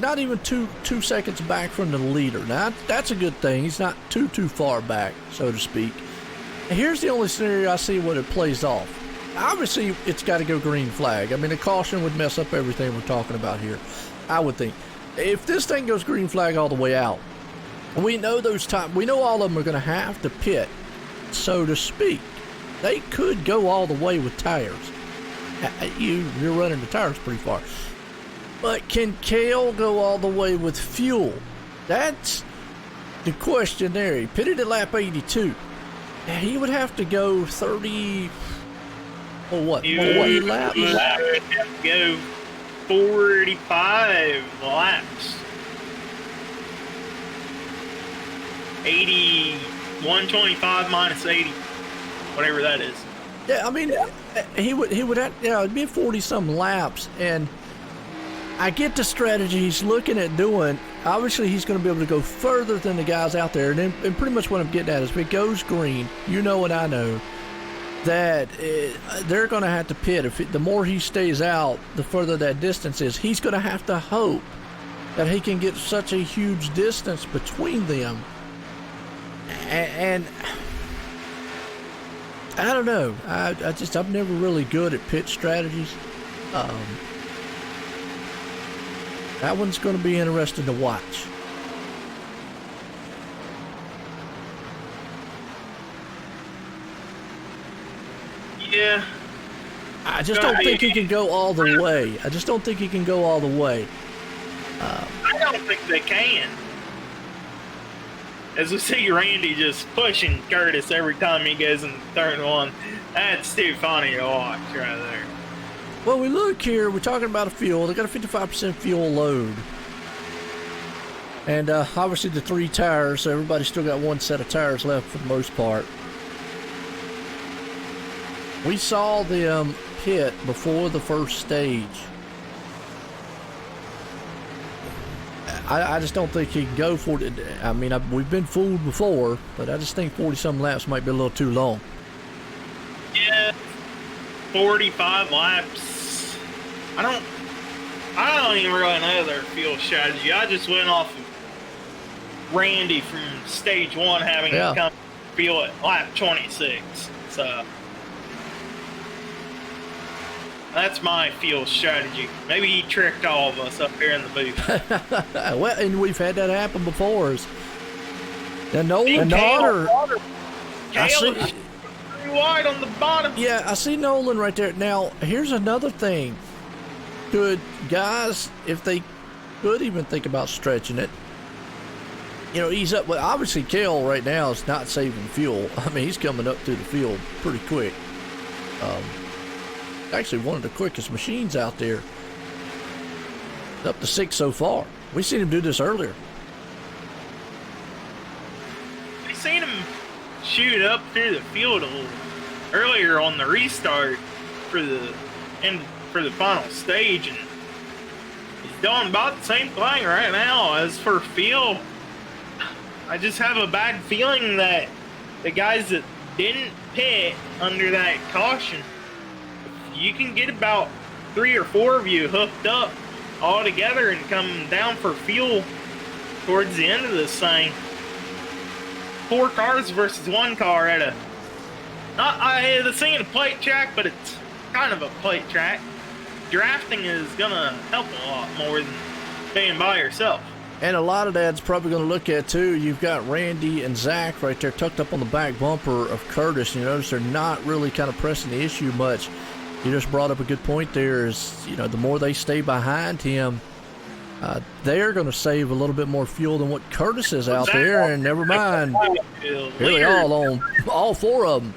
not even two seconds back from the leader. Now that's a good thing. He's not too far back, so to speak. And here's the only scenario I see when it plays off. Obviously, it's got to go green flag. I mean, the caution would mess up everything we're talking about here, I would think. If this thing goes green flag all the way out, we know we know all of them are going to have to pit, so to speak. They could go all the way with tires. You're running the tires pretty far. But can Cale go all the way with fuel? That's the question there. He pitted at lap 82. He would have to go 30... Or what? You laps? would have to go 45 laps. 125 minus 80, whatever that is. Yeah, I mean, he would have, it'd be 40-some laps, and I get the strategy he's looking at doing. Obviously, he's going to be able to go further than the guys out there, and pretty much what I'm getting at is if it goes green, you know and I know, that they're going to have to pit. The more he stays out, the further that distance is. He's going to have to hope that he can get such a huge distance between them. And I don't know. I'm never really good at pit strategies. That one's going to be interesting to watch. Yeah. I just don't think he can go all the way. I don't think they can. As we see Randy just pushing Curtis every time he goes in turn one. That's too funny to watch right there. Well, we look here, we're talking about a fuel. They got a 55% fuel load. And obviously the 3 tires, so everybody's still got 1 set of tires left for the most part. We saw them pit before the first stage. I just don't think he can go for it. I mean, we've been fooled before, but I just think 40-some laps might be a little too long. Yeah, 45 laps. I don't even really know their fuel strategy. I just went off of Randy from stage 1 having to come fuel at lap 26. So that's my fuel strategy. Maybe he tricked all of us up here in the booth. Well, and we've had that happen before. And Nolan Carter. I see pretty wide on the bottom. Yeah, I see Nolan right there. Now, here's another thing. Could guys, if they could even think about stretching it, ease up. Well, obviously, Cale right now is not saving fuel. I mean, he's coming up through the field pretty quick. Actually one of the quickest machines out there. Up to 6 so far. We've seen him do this earlier. We've seen him shoot up through the field a little earlier on the restart for the final stage, and he's doing about the same thing right now. As for fuel, I just have a bad feeling that the guys that didn't pit under that caution, you can get about 3 or 4 of you hooked up all together and come down for fuel towards the end of this thing. 4 cars versus 1 car at the scene a plate track, but it's kind of a plate track. Drafting is gonna help a lot more than being by yourself. And a lot of that's probably going to look at, too. You've got Randy and Zach right there tucked up on the back bumper of Curtis. You notice they're not really kind of pressing the issue much. You just brought up a good point there is, the more they stay behind him, they're going to save a little bit more fuel than what Curtis is out there. And never mind, here they all 4 of them.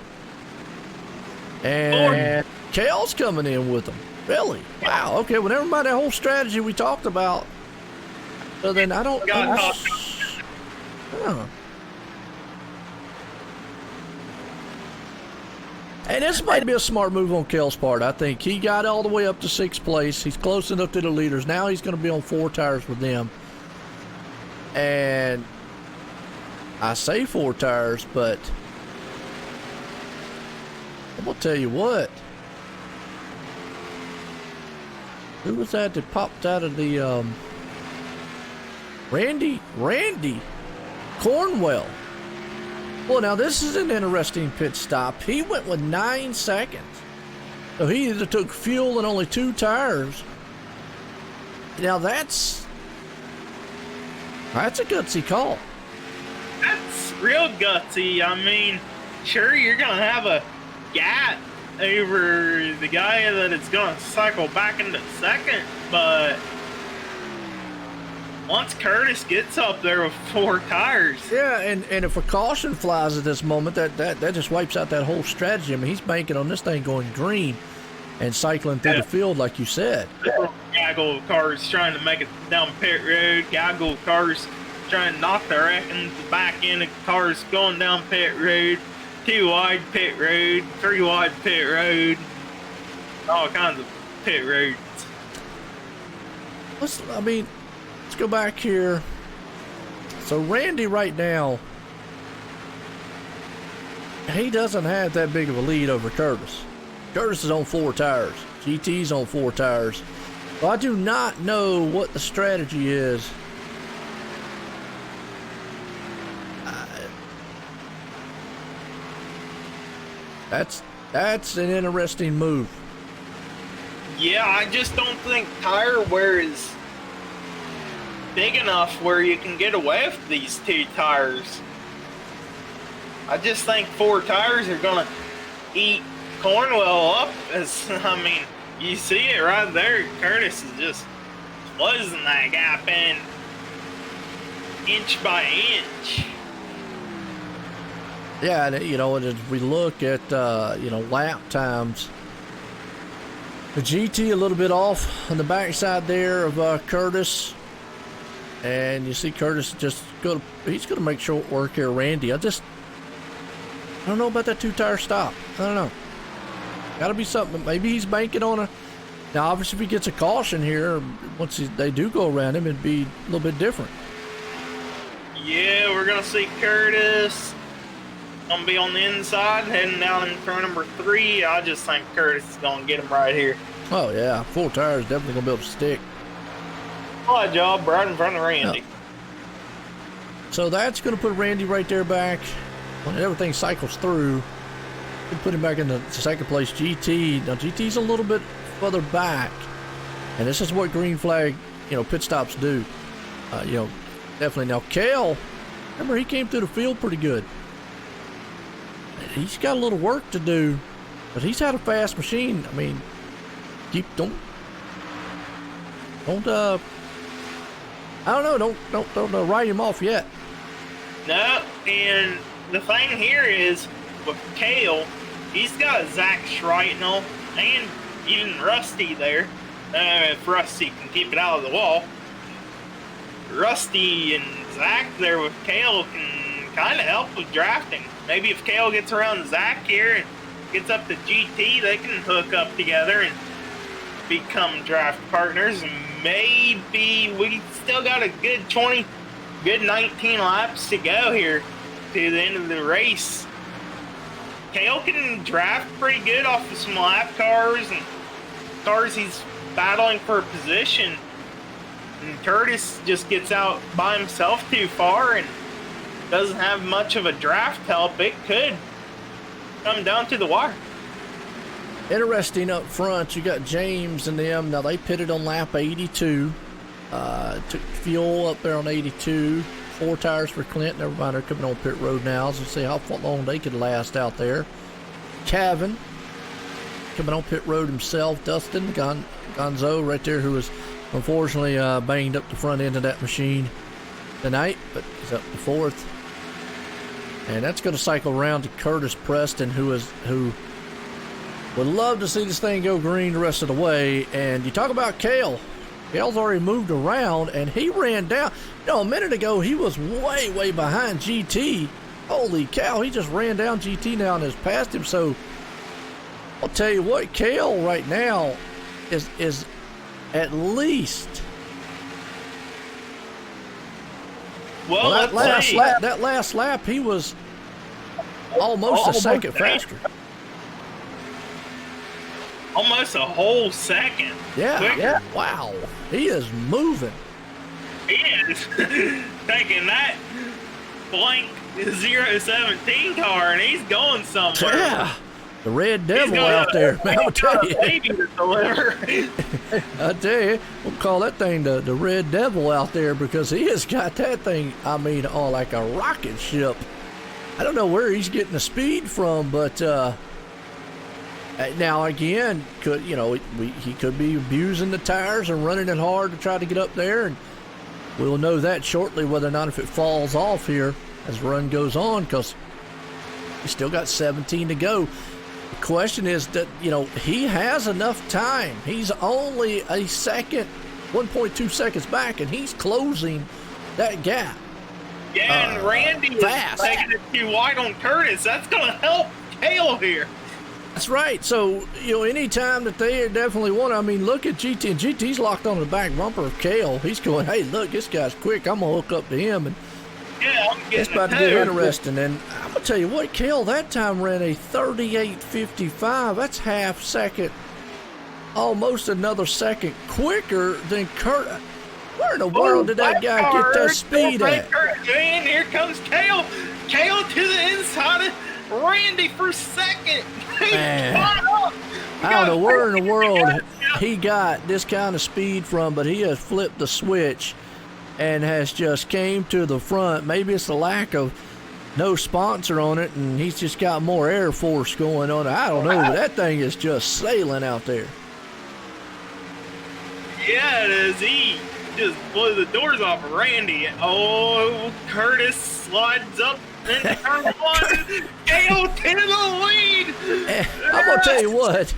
And Cale's coming in with them. Really? Wow. Okay, well, never mind that whole strategy we talked about. So then I don't... And this might be a smart move on Cale's part. I think he got all the way up to 6th place. He's close enough to the leaders. Now he's going to be on 4 tires with them. And I say 4 tires, but I'm gonna tell you what. Who was that popped out of the Randy Cornwell. Well, now this is an interesting pit stop. He went with 9 seconds. So he either took fuel and only 2 tires. Now that's a gutsy call. That's real gutsy. I mean, sure, you're going to have a gap over the guy that is going to cycle back into second, but once Curtis gets up there with 4 tires. Yeah, and if a caution flies at this moment, that just wipes out that whole strategy. I mean, he's banking on this thing going green and cycling through the field, like you said. Gaggle of cars trying to make it down pit road. Gaggle of cars trying to knock the wrecking back in. The cars going down pit road. 2 wide pit road. 3 wide pit road. All kinds of pit roads. Let's go back here. So Randy right now, he doesn't have that big of a lead over Curtis. Curtis is on 4 tires. GT's on 4 tires. So I do not know what the strategy is. That's an interesting move. Yeah, I just don't think tire wear is big enough where you can get away with these 2 tires. I just think 4 tires are gonna eat Cornwell up. You see it right there. Curtis is just closing that gap in inch by inch. Yeah, and as we look at lap times, the GT a little bit off on the backside there of Curtis. And you see Curtis he's going to make short work here, Randy. I don't know about that 2-tire stop. I don't know. Got to be something. Maybe he's banking on a... Now, obviously, if he gets a caution here, once they do go around him, it'd be a little bit different. Yeah, we're going to see Curtis. Going to be on the inside, heading down in turn number 3. I just think Curtis is going to get him right here. Oh, yeah. 4 tires definitely going to be able to stick. Good job, right in front of Randy. Yeah. So that's going to put Randy right there back. When everything cycles through, we put him back in the second place. GT. Now, GT's a little bit further back. And this is what green flag, pit stops do. Definitely. Now, Cale, remember, he came through the field pretty good. He's got a little work to do, but he's had a fast machine. I mean, don't write him off yet. No, and the thing here is, with Cale, he's got Zach Schreitnell and even Rusty there. If Rusty can keep it out of the wall. Rusty and Zach there with Cale can kind of help with drafting. Maybe if Cale gets around Zach here and gets up to GT, they can hook up together and become draft partners. And maybe we still got a good 19 laps to go here to the end of the race. Cale can draft pretty good off of some lap cars and cars he's battling for a position. And Curtis just gets out by himself too far and doesn't have much of a draft help. It could come down to the wire. Interesting up front, you got James and them. Now they pitted on lap 82. Took fuel up there on 82. 4 tires for Clint. Never mind, they're coming on pit road now. So we'll see how long they could last out there. Kevin coming on pit road himself. Dustin Gonzo right there, who was unfortunately banged up the front end of that machine tonight, but he's up to 4th. And that's going to cycle around to Curtis Preston, who would love to see this thing go green the rest of the way. And you talk about Cale. Cale's already moved around, and he ran down. A minute ago, he was way, way behind GT. Holy cow, he just ran down GT now and has passed him. So I'll tell you what, Cale right now is at least... Well, that last lap, he was almost a second faster. almost a whole second. Yeah, quicker. yeah. Wow. He is moving. He is taking that blank 017 car and he's going somewhere. Yeah. The Red Devil out there, man, I'll tell you. Baby to deliver. I tell you, we'll call that thing the Red Devil out there because he has got that thing, I mean, on like a rocket ship. I don't know where he's getting the speed from, but now again, he could be abusing the tires and running it hard to try to get up there, and we'll know that shortly whether or not if it falls off here as the run goes on, because he's still got 17 to go. The question is that, he has enough time. He's only a second, 1.2 seconds back, and he's closing that gap. Yeah, and Randy fast. is taking it too wide on Curtis. That's going to help Cale here. That's right. So, anytime that they definitely want to, I mean, look at GT, and GT's locked on the back bumper of Cale. He's going, hey, look, this guy's quick. I'm going to hook up to him. And yeah, I'm getting it's about to get interesting. And I'm going to tell you what, Cale that time ran a 38.55. That's half second, almost another second quicker than Kurt. Where in the world did that guy get that speed at? And here comes Cale. Cale to the inside of Randy for second. Man, I don't know where in the world he got this kind of speed from, but he has flipped the switch and has just came to the front. Maybe it's the lack of no sponsor on it, and he's just got more air force going on. I don't know, but that thing is just sailing out there. Yeah, it is. He just blew the doors off of Randy. Oh, Curtis slides up into turn one. Cale to the lead. I'm going to tell you what,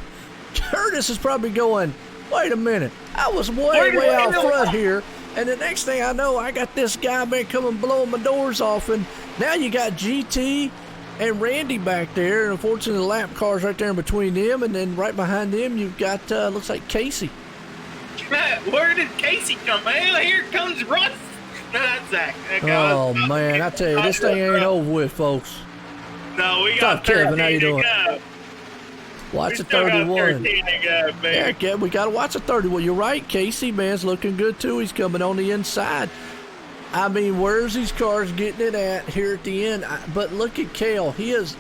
Curtis is probably going, wait a minute, I was way out front here. And the next thing I know, I got this guy man coming blowing my doors off, and now you got GT and Randy back there, and unfortunately the lap car's right there in between them, and then right behind them you've got looks like Casey. Where did Casey come? Man, here comes Russ. No, that's Zach. Oh man, I tell you, this thing ain't over with, folks. No, we got Kevin, 13 how you doing? to go. Watch We the still got 31. 13 to go, baby. Yeah, we got to watch the 31. You're right, Casey, man's looking good too. He's coming on the inside. I mean, where's these cars getting it at here at the end? But look at Cale. His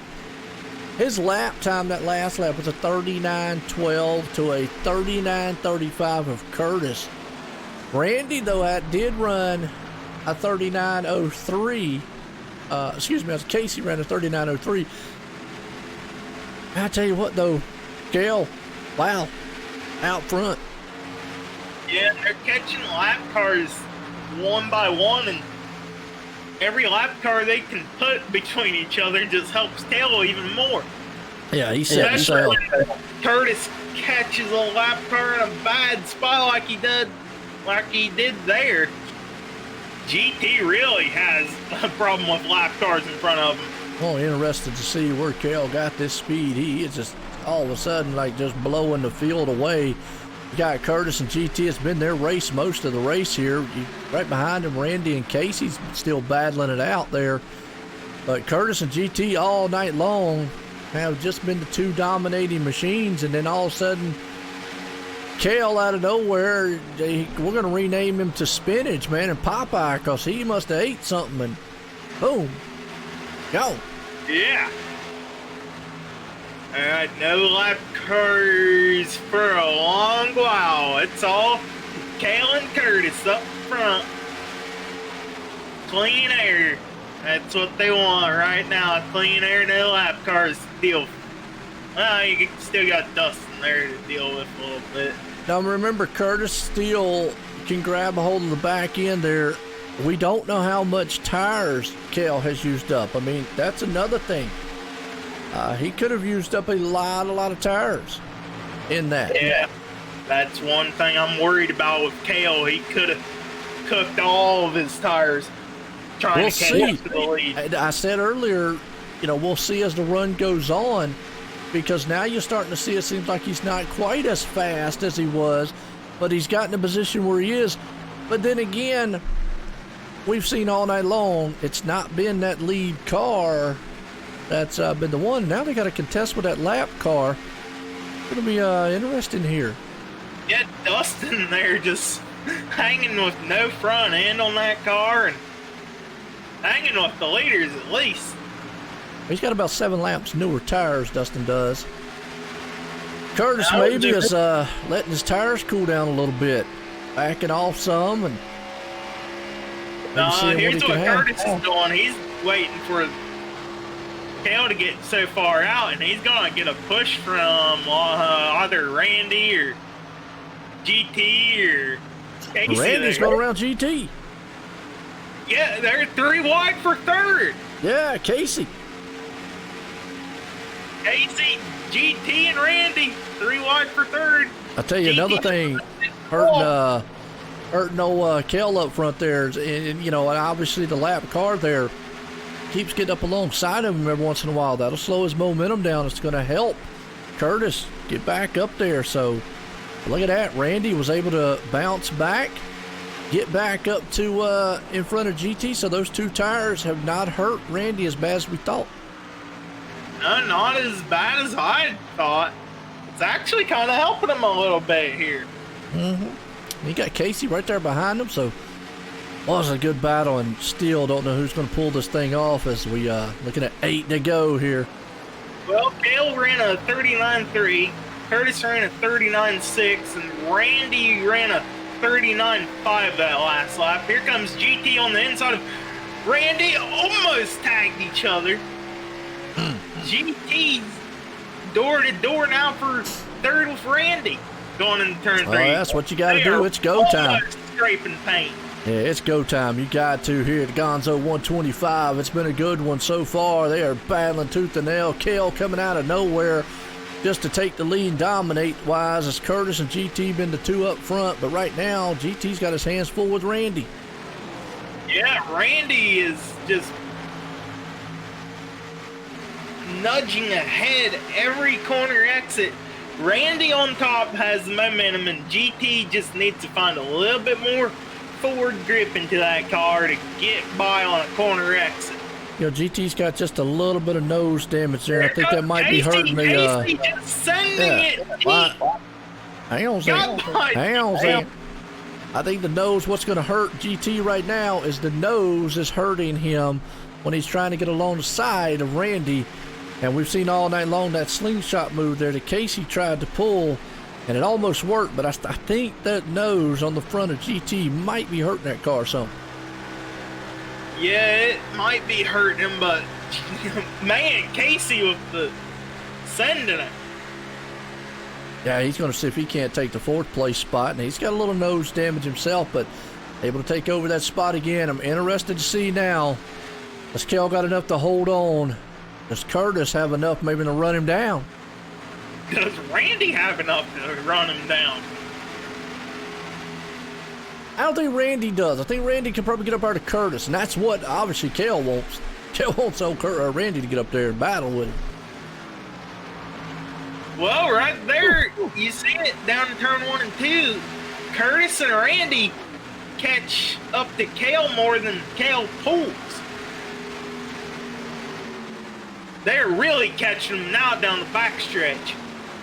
lap time, that last lap, was a 39.12 to a 39.35 of Curtis. Randy, though, did run a 39.03. Excuse me, Casey ran a 39.03. I tell you what, though, Cale, wow, out front. Yeah, they're catching lap cars one by one, and every lap car they can put between each other just helps Cale even more. Yeah, he set the sail. Especially when Curtis catches a lap car in a bad spot like he did there. GT really has a problem with lap cars in front of him. Oh, interested to see where Cale got this speed. He is just all of a sudden like just blowing the field away. You got Curtis and GT. It's been their race most of the race here. Right behind him, Randy and Casey's still battling it out there. But Curtis and GT all night long have just been the two dominating machines, and then all of a sudden, Cale out of nowhere, we're going to rename him to Spinach, man, and Popeye, because he must have ate something, and boom, go. Yeah. All right, no lap cars for a long while. It's all Cale and Curtis up front. Clean air. That's what they want right now. Clean air, no lap cars to deal with. Well, you still got dust in there to deal with a little bit. Now remember, Curtis still can grab a hold of the back end there. We don't know how much tires Cale has used up. I mean, that's another thing. He could have used up a lot of tires in that. Yeah, that's one thing I'm worried about with Cale. He could have cooked all of his tires trying to catch up to the lead. I said earlier, we'll see as the run goes on, because now you're starting to see it seems like he's not quite as fast as he was, but he's gotten a position where he is. But then again, we've seen all night long, it's not been that lead car that's been the one. Now they got to contest with that lap car. Gonna be interesting here. Yeah, Dustin there just hanging with no front end on that car and hanging with the leaders at least. He's got about 7 laps newer tires, Dustin does. Curtis That maybe was is letting his tires cool down a little bit, backing off some, and maybe seeing here's what he what can have. Curtis is doing. He's waiting for Kale to get so far out, and he's gonna get a push from either Randy or GT or Casey. Randy's going around GT. Yeah, they're 3 wide for third. Yeah, Casey. Casey, GT, and Randy 3 wide for third. I'll tell you another thing, hurting old Kel up front there, and you know, and obviously the lap car there keeps getting up alongside of him every once in a while. That'll slow his momentum down. It's going to help Curtis get back up there. So look at that. Randy was able to bounce back, get back up to in front of GT. So those 2 tires have not hurt Randy as bad as we thought. No, not as bad as I thought. It's actually kind of helping him a little bit here. He got Casey right there behind him, so was a good battle, and still don't know who's going to pull this thing off as we looking at 8 to go here. Well, Cale ran a 39.3, Curtis ran a 39.6, and Randy ran a 39.5 that last lap. Here comes GT on the inside of Randy, almost tagged each other. GT's door to door now for third with Randy going into turn 3. That's what you got to do. It's go time. Scraping paint. Yeah, it's go time. You got to here at Gonzo 125. It's been a good one so far. They are battling tooth and nail. Kale coming out of nowhere just to take the lead and dominate wise as Curtis and GT been the 2 up front. But right now, GT's got his hands full with Randy. Yeah, Randy is just nudging ahead every corner exit. Randy on top has the momentum, and GT just needs to find a little bit more forward grip into that car to get by on a corner exit. You know, GT's got just a little bit of nose damage there. I think that might be hurting the. Casey just sending it deep. Hang on a second. Hang on a second. I think the nose, what's going to hurt GT right now is the nose is hurting him when he's trying to get along the side of Randy. And we've seen all night long that slingshot move there that Casey tried to pull, and it almost worked, but I think that nose on the front of GT might be hurting that car some. Yeah, it might be hurting him, but man, Casey with the sending it. Yeah, he's going to see if he can't take the 4th place spot, and he's got a little nose damage himself, but able to take over that spot again. I'm interested to see now. Has Kel got enough to hold on? Does Curtis have enough maybe to run him down? Does Randy have enough to run him down? I don't think Randy does. I think Randy can probably get up there to Curtis, and that's what obviously Kel wants. Kel wants old Randy to get up there and battle with him. Well, right there, you see it down in turn 1 and 2. Curtis and Randy catch up to Kale more than Kale pulls. They're really catching him now down the backstretch.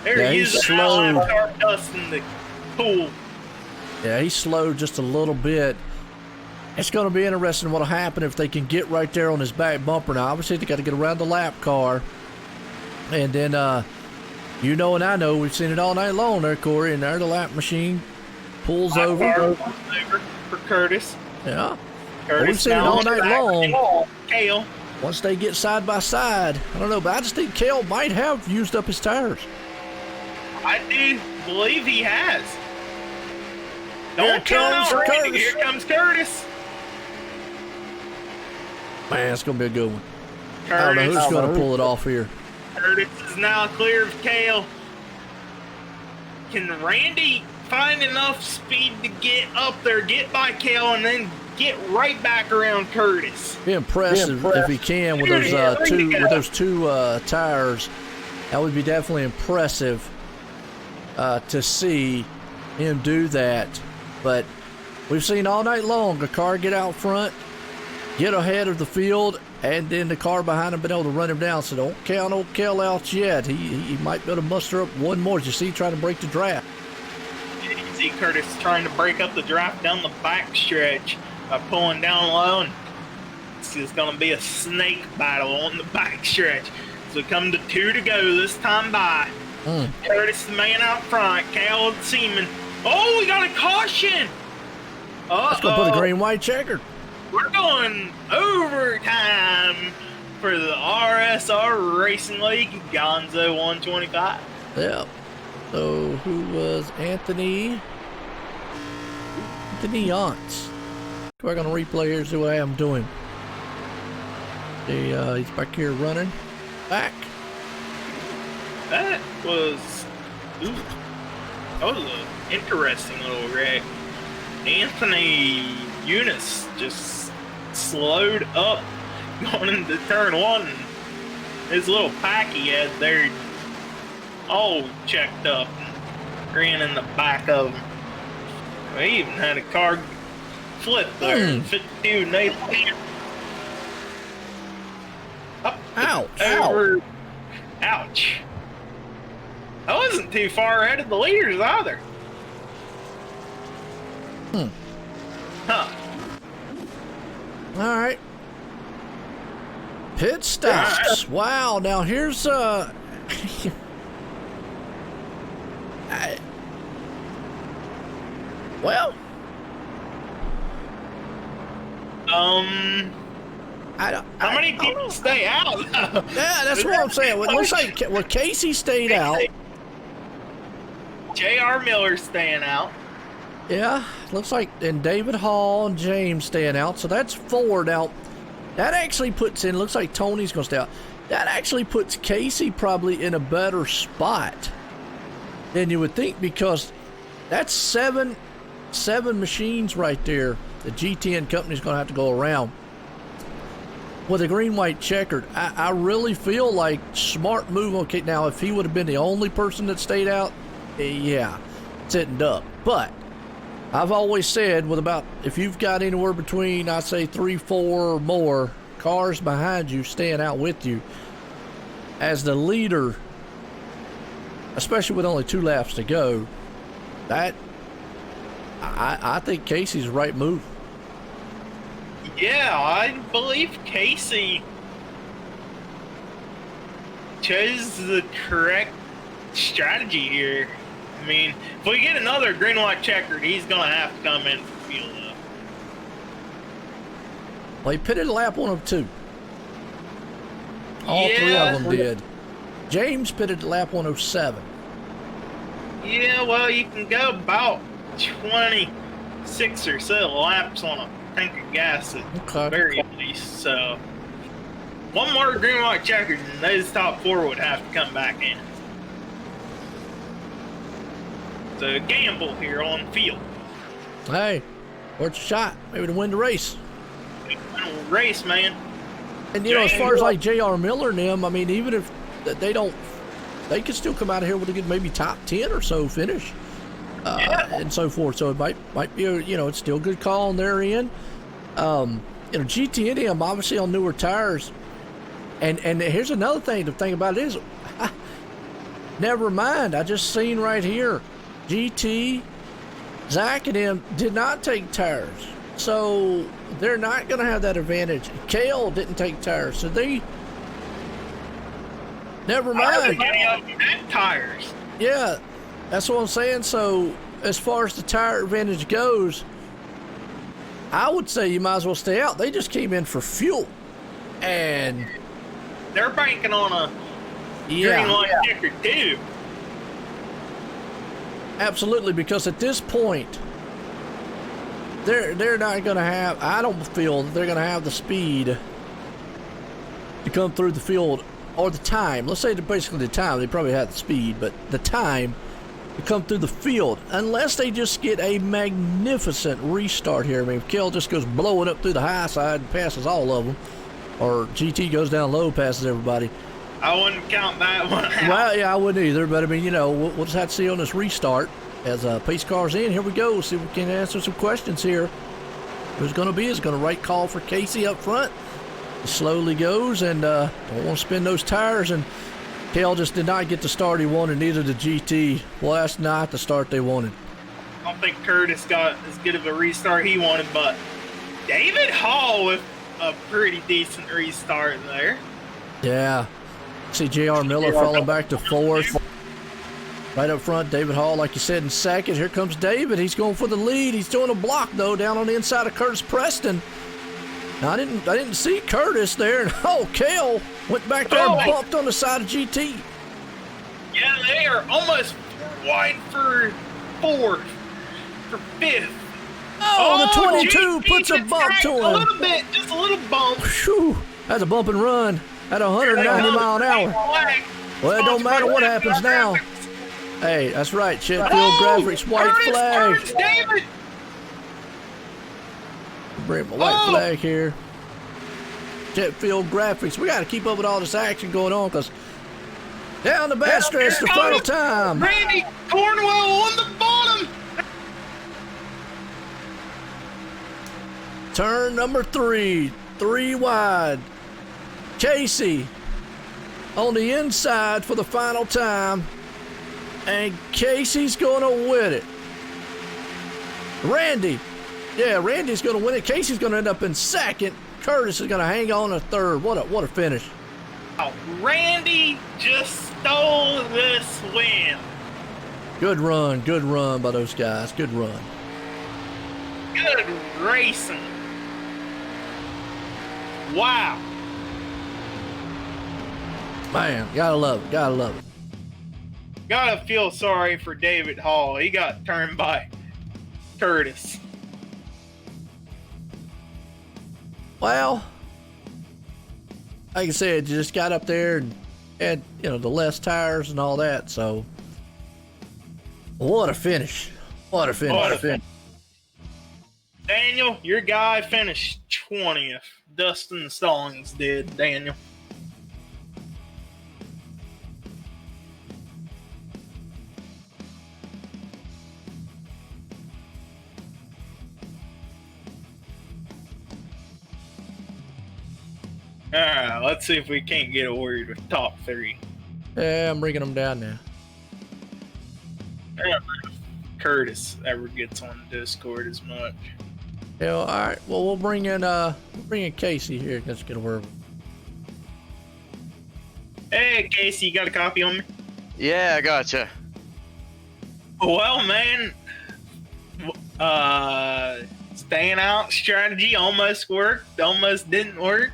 They're using slow. sharp dust in the pool. Yeah, he slowed just a little bit. It's going to be interesting what will happen if they can get right there on his back bumper. Now, obviously, they got to get around the lap car. And then, you know and I know, we've seen it all night long there, Corey. And there the lap machine pulls over. For Curtis. Yeah. Curtis, we've seen it all night long. Kale. Once they get side by side, I don't know, but I just think Kale might have used up his tires. I do believe he has. Don't count out Randy. Here comes Curtis. Man, it's going to be a good one. Curtis, I don't know who's going to pull it off here. Curtis is now clear of Kale. Can Randy find enough speed to get up there, get by Kale, and then get right back around Curtis? Be impressive if he can with those two tires. That would be definitely impressive to see him do that. But we've seen all night long a car get out front, get ahead of the field, And then the car behind him been able to run him down. So don't count old Kel out yet. He might be able to muster up one more. As you see, trying to break the draft. You see Curtis trying to break up the draft down the back stretch by pulling down low, and it's going to be a snake battle on the back stretch. So come to 2 to go this time by. Curtis the man out front, Cal the Seaman. Oh, we got a caution! Let's go put a green-white checker. We're going overtime for the RSR Racing League, Gonzo 125. Yeah. So who was Anthony? Anthony Yance. We're going to replay here, see what I am doing. He's back here running. Back. That was an interesting little wreck. Anthony Eunice just slowed up going into turn 1. His little pack he had there all checked up and ran in the back of him. We even had a car flip there. 52 Nathan. Up over. Ouch. I wasn't too far ahead of the leaders either. Huh. All right. Pit stops. Wow. Now here's well, how many people stay out? Yeah, that's what I'm saying. It looks like Casey stayed out. J.R. Miller staying out. Yeah, looks like, and David Hall and James staying out. So that's 4 now. That actually puts in, looks like Tony's going to stay out. That actually puts Casey probably in a better spot than you would think, because that's seven machines right there. The GTN company's going to have to go around with a green-white checkered. I really feel like smart move. Okay, now if he would have been the only person that stayed out, yeah, sitting up. But I've always said, with about, if you've got anywhere between, I'd say 3, 4 or more cars behind you staying out with you, as the leader, especially with only 2 laps to go, that I think Casey's the right move. Yeah, I believe Casey chose the correct strategy here. I mean, if we get another green-white checkered, he's going to have to come in for fuel up. Well, he pitted lap 102. All 3 of them did. James pitted lap 107. Yeah, well, you can go about 26 or so laps on a tank of gas at the very least. So, one more green-white checkered, and those top 4 would have to come back in. It's a gamble here on the field. Hey, what's your shot? Maybe to win the race. Race, man. And, you know, as far as like J.R. Miller and them, I mean, even if they don't, they could still come out of here with a good maybe top 10 or so finish. And so forth. So it might be a, you know, it's still a good call on their end. You know, GTN obviously on newer tires. And here's another thing to think about is, never mind, I just seen right here, GT, Zach and them did not take tires. So they're not going to have that advantage. Kale didn't take tires. So they, never mind. Tires. Yeah, that's what I'm saying. So as far as the tire advantage goes, I would say you might as well stay out. They just came in for fuel. And they're banking on a green-white checker too. Absolutely, because at this point, they're not going to have, I don't feel that they're going to have the speed to come through the field, or the time. Let's say basically the time. They probably had the speed, but the time to come through the field, unless they just get a magnificent restart here. I mean, if Kel just goes blowing up through the high side and passes all of them, or GT goes down low, passes everybody. I wouldn't count that one out. Well, yeah, I wouldn't either, but I mean, you know, we'll just have to see on this restart as pace car's in. Here we go. See if we can answer some questions here. Who's going to be? Is going to right call for Casey up front. slowly goes, and don't want to spin those tires. And Kale just did not get the start he wanted, neither did GT. Well, that's not the start they wanted. I don't think Curtis got as good of a restart he wanted, but David Hall with a pretty decent restart there. Yeah. See JR Miller falling back to fourth. Right up front, David Hall, like you said, in second. Here comes David. He's going for the lead. He's doing a block, though, down on the inside of Curtis Preston. Now, I didn't see Curtis there. And, Kale went back there and bumped on the side of GT. Yeah, they are almost wide for fourth, for fifth. The 22 puts a bump to him. A little bit, just a little bump. Whew, that's a bump and run at 190 mile an hour. Well, it don't matter what happens now. Hey, that's right, Chetfield Graphics, white flag. David. Bring my white flag here. Chetfield Graphics. We got to keep up with all this action going on, because down the back stretch, the final time. Randy Cornwell on the bottom. Turn number 3, 3 wide. Casey on the inside for the final time. And Casey's going to win it. Randy. Yeah, Randy's going to win it. Casey's going to end up in second. Curtis is going to hang on to third. What a finish. Oh, Randy just stole this win. Good run by those guys. Good run. Good racing. Wow. Man, gotta love it. Gotta love it. Gotta feel sorry for David Hall. He got turned by Curtis. Well, like I said, you just got up there and had, the less tires and all that. So, what a finish. What a finish. Daniel, your guy finished 20th. Dustin Stallings did, Daniel. Alright, let's see if we can't get a word with top 3. Yeah, I'm bringing them down now. I don't know if Curtis ever gets on Discord as much. Yeah, all right. Well, we'll bring in Casey here. Let's get a word. Hey, Casey, you got a copy on me? Yeah, I gotcha. Well, man, staying out strategy almost worked, almost didn't work.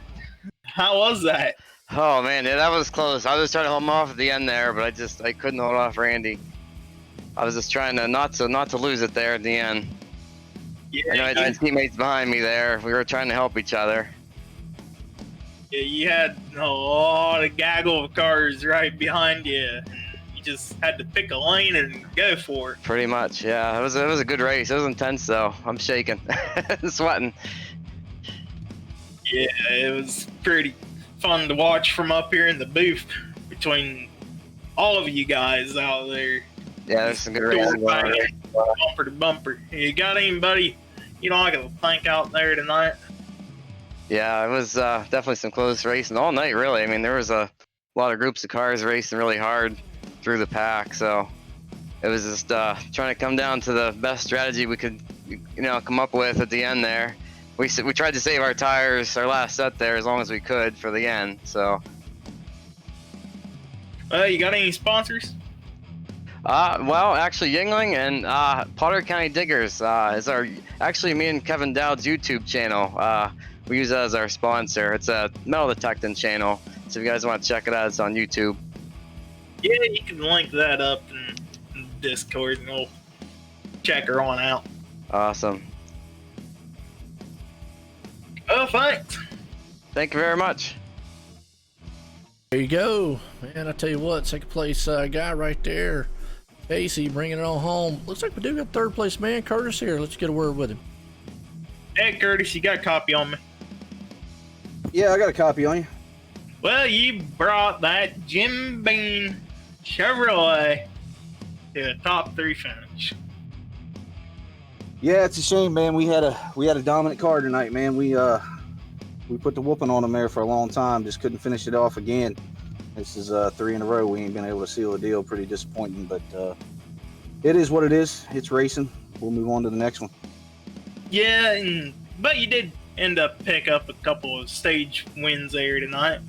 How was that? Oh man, yeah, that was close. I was trying to hold him off at the end there, but I couldn't hold off Randy. I was just trying to not to lose it there at the end. Yeah, I know I had teammates behind me there. We were trying to help each other. Yeah, you had a lot of gaggle of cars right behind you. You just had to pick a lane and go for it. Pretty much, yeah. It was a good race. It was intense though. I'm shaking, sweating. Yeah, it was pretty fun to watch from up here in the booth between all of you guys out there. Yeah, there's some good races. Bumper to bumper. You got anybody I can thank out there tonight? Yeah, it was definitely some close racing all night, really. I mean, there was a lot of groups of cars racing really hard through the pack, so it was just trying to come down to the best strategy we could, come up with at the end there. We tried to save our tires, our last set there, as long as we could for the end. So, you got any sponsors? Well, actually, Yingling and Potter County Diggers is actually me and Kevin Dowd's YouTube channel. We use that as our sponsor. It's a metal detecting channel. So if you guys want to check it out, it's on YouTube. Yeah, you can link that up in Discord, and we'll check her on out. Awesome. Oh, thanks. Thank you very much. There you go, man. I tell you what, second place guy right there, Casey, bringing it on home. Looks like we do got third place man Curtis here. Let's get a word with him. Hey, Curtis, you got a copy on me? Yeah, I got a copy on you. Well, you brought that Jim Beam Chevrolet to a top 3 finish. Yeah, it's a shame, man. We had a dominant car tonight, man. We we put the whooping on them there for a long time. Just couldn't finish it off again. This is 3 in a row. We ain't been able to seal the deal. Pretty disappointing, but it is what it is. It's racing. We'll move on to the next one. Yeah, but you did end up pick up a couple of stage wins there tonight.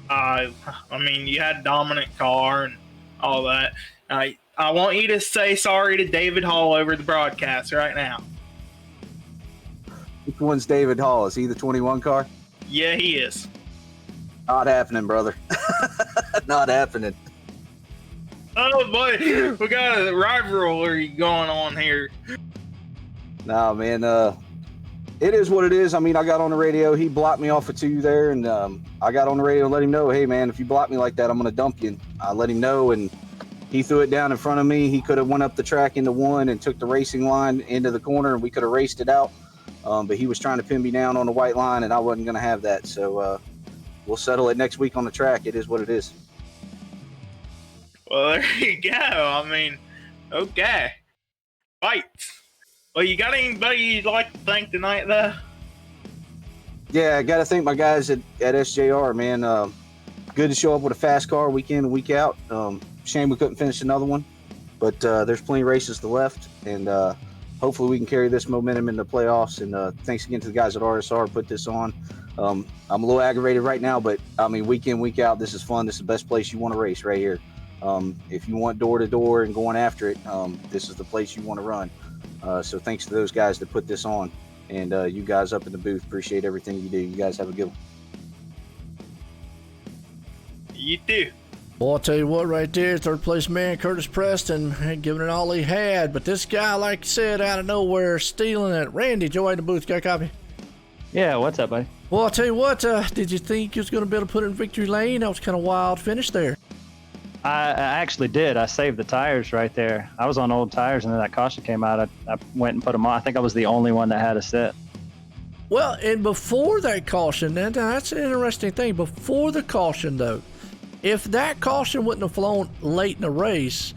I mean, you had a dominant car and all that. I want you to say sorry to David Hall over the broadcast right now. Which one's David Hall? Is he the 21 car? Yeah, he is. Not happening, brother. Not happening. Oh boy, we got a rivalry going on here. Nah, man. It is what it is. I mean, I got on the radio. He blocked me off of 2 there, and I got on the radio and let him know, hey, man, if you block me like that, I'm going to dump you. And I let him know, and he threw it down in front of me. He could have went up the track into 1 and took the racing line into the corner, and we could have raced it out. But he was trying to pin me down on the white line, and I wasn't going to have that. So we'll settle it next week on the track. It is what it is. Well, there you go. I mean, okay. Fight. Well, you got anybody you'd like to thank tonight, though? Yeah, I got to thank my guys at SJR, man. Good to show up with a fast car week in and week out. Shame we couldn't finish another one, but there's plenty of races to left, and hopefully we can carry this momentum into the playoffs. And thanks again to the guys at RSR who put this on. I'm a little aggravated right now, but I mean, week in, week out, this is fun. This is the best place you want to race right here. If you want door to door and going after it, this is the place you want to run. So thanks to those guys that put this on, and you guys up in the booth. Appreciate everything you do. You guys have a good one. You too. Well, I'll tell you what, right there, third place man Curtis Preston had given it all he had, but this guy, like you said, out of nowhere, stealing it. Randy, Joey in the booth, got a copy? Yeah, what's up, buddy? Well, I'll tell you what, did you think you was going to be able to put it in victory lane? That was kind of wild finish there. I actually did. I saved the tires right there. I was on old tires, and then that caution came out. I went and put them on. I think I was the only one that had a set. Well, and before that caution, now that's an interesting thing. Before the caution, though, if that caution wouldn't have flown late in the race,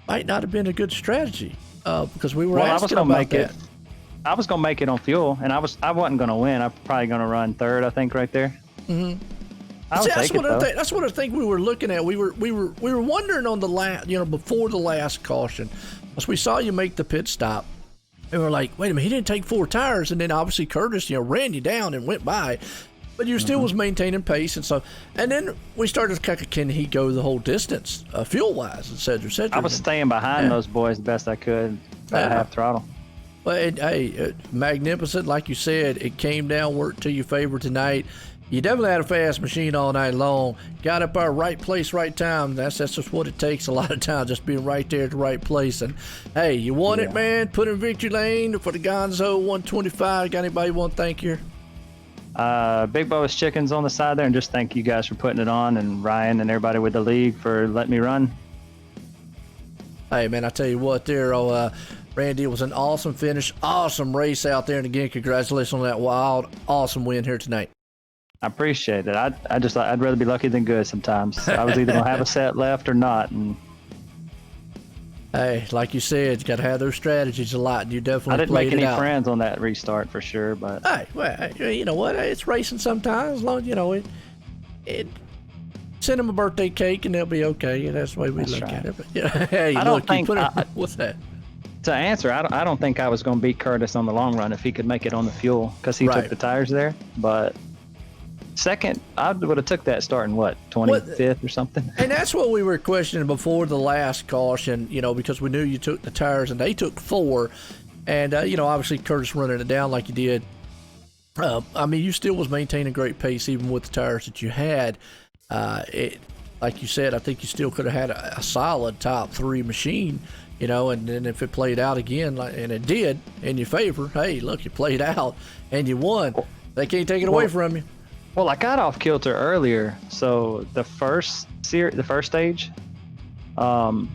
might not have been a good strategy because we were asking about that. I was going to make it on fuel, and I wasn't going to win. I'm probably going to run third, I think, right there. Mm-hmm. That's what I think we were looking at. We were wondering on the last, before the last caution, as we saw you make the pit stop, and we're like, wait a minute, he didn't take 4 tires, and then obviously Curtis, ran you down and went by, but you still was maintaining pace, and then we started to can he go the whole distance, fuel wise, et cetera. I was staying behind those boys the best I could, about half throttle. But hey, magnificent, like you said, it came down, worked to your favor tonight. You definitely had a fast machine all night long. Got up our right place, right time. That's just what it takes a lot of times, just being right there at the right place. And hey, you won it, man. Put in victory lane for the Gonzo 125. Got anybody want to thank you? Big Bo's Chickens on the side there, and just thank you guys for putting it on, and Ryan and everybody with the league for letting me run. Hey, man, I tell you what, Randy, it was an awesome finish, awesome race out there, and again, congratulations on that wild, awesome win here tonight. I appreciate it. I'd rather be lucky than good sometimes. I was either gonna have a set left or not, and hey, like you said, you got to have those strategies a lot. And you definitely I didn't make any out. friends on that restart for sure. But hey, well, you know what? It's racing sometimes. As long it send them a birthday cake and they'll be okay. That's the way we look at it. But hey, I don't think what's that? To answer, I don't think I was going to beat Curtis on the long run if he could make it on the fuel because he took the tires there. But second, I would have took that starting 25th or something. And that's what we were questioning before the last caution, because we knew you took the tires and they took 4, and obviously Curtis running it down like you did. I mean, you still was maintaining great pace even with the tires that you had. Like you said, I think you still could have had a solid top 3 machine. And then if it played out again, and it did in your favor, hey, look, you played out and you won. They can't take it away from you. Well, I got off kilter earlier, so the first stage, I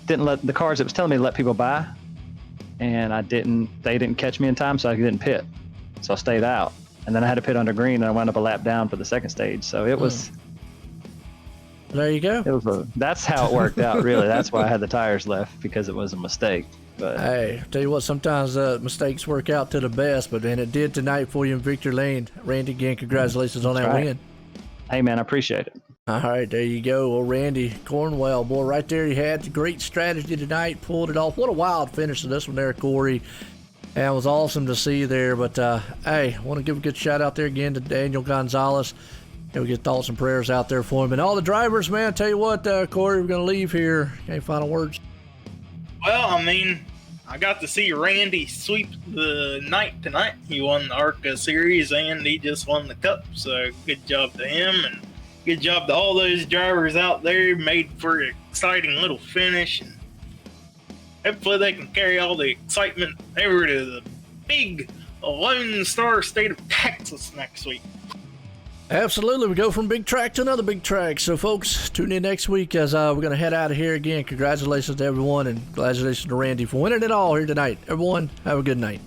didn't let the cars that was telling me to let people by, and they didn't catch me in time, so I didn't pit. So I stayed out, and then I had to pit under green, and I wound up a lap down for the second stage. So it was There you go. That's how it worked out, really. That's why I had the tires left, because it was a mistake. But Hey, tell you what, sometimes mistakes work out to the best, but then it did tonight for you in Victory Lane. Randy, again, congratulations on that right. win. Hey, man, I appreciate it. All right, there you go. Well, Randy Cornwell, boy, right there you had the great strategy tonight, pulled it off. What a wild finish to this one there, Corey. And it was awesome to see there. But, hey, I want to give a good shout out there again to Daniel Gonzalez. And we get thoughts and prayers out there for him. And all the drivers, man, I tell you what, Corey, we're going to leave here. Any final words? Well, I mean, I got to see Randy sweep the night tonight. He won the ARCA series and he just won the cup. So good job to him and good job to all those drivers out there. Made for an exciting little finish. And hopefully they can carry all the excitement over to the big Lone Star state of Texas next week. Absolutely. We go from big track to another big track. So, folks, tune in next week as we're going to head out of here again. Congratulations to everyone, and congratulations to Randy for winning it all here tonight. Everyone, have a good night.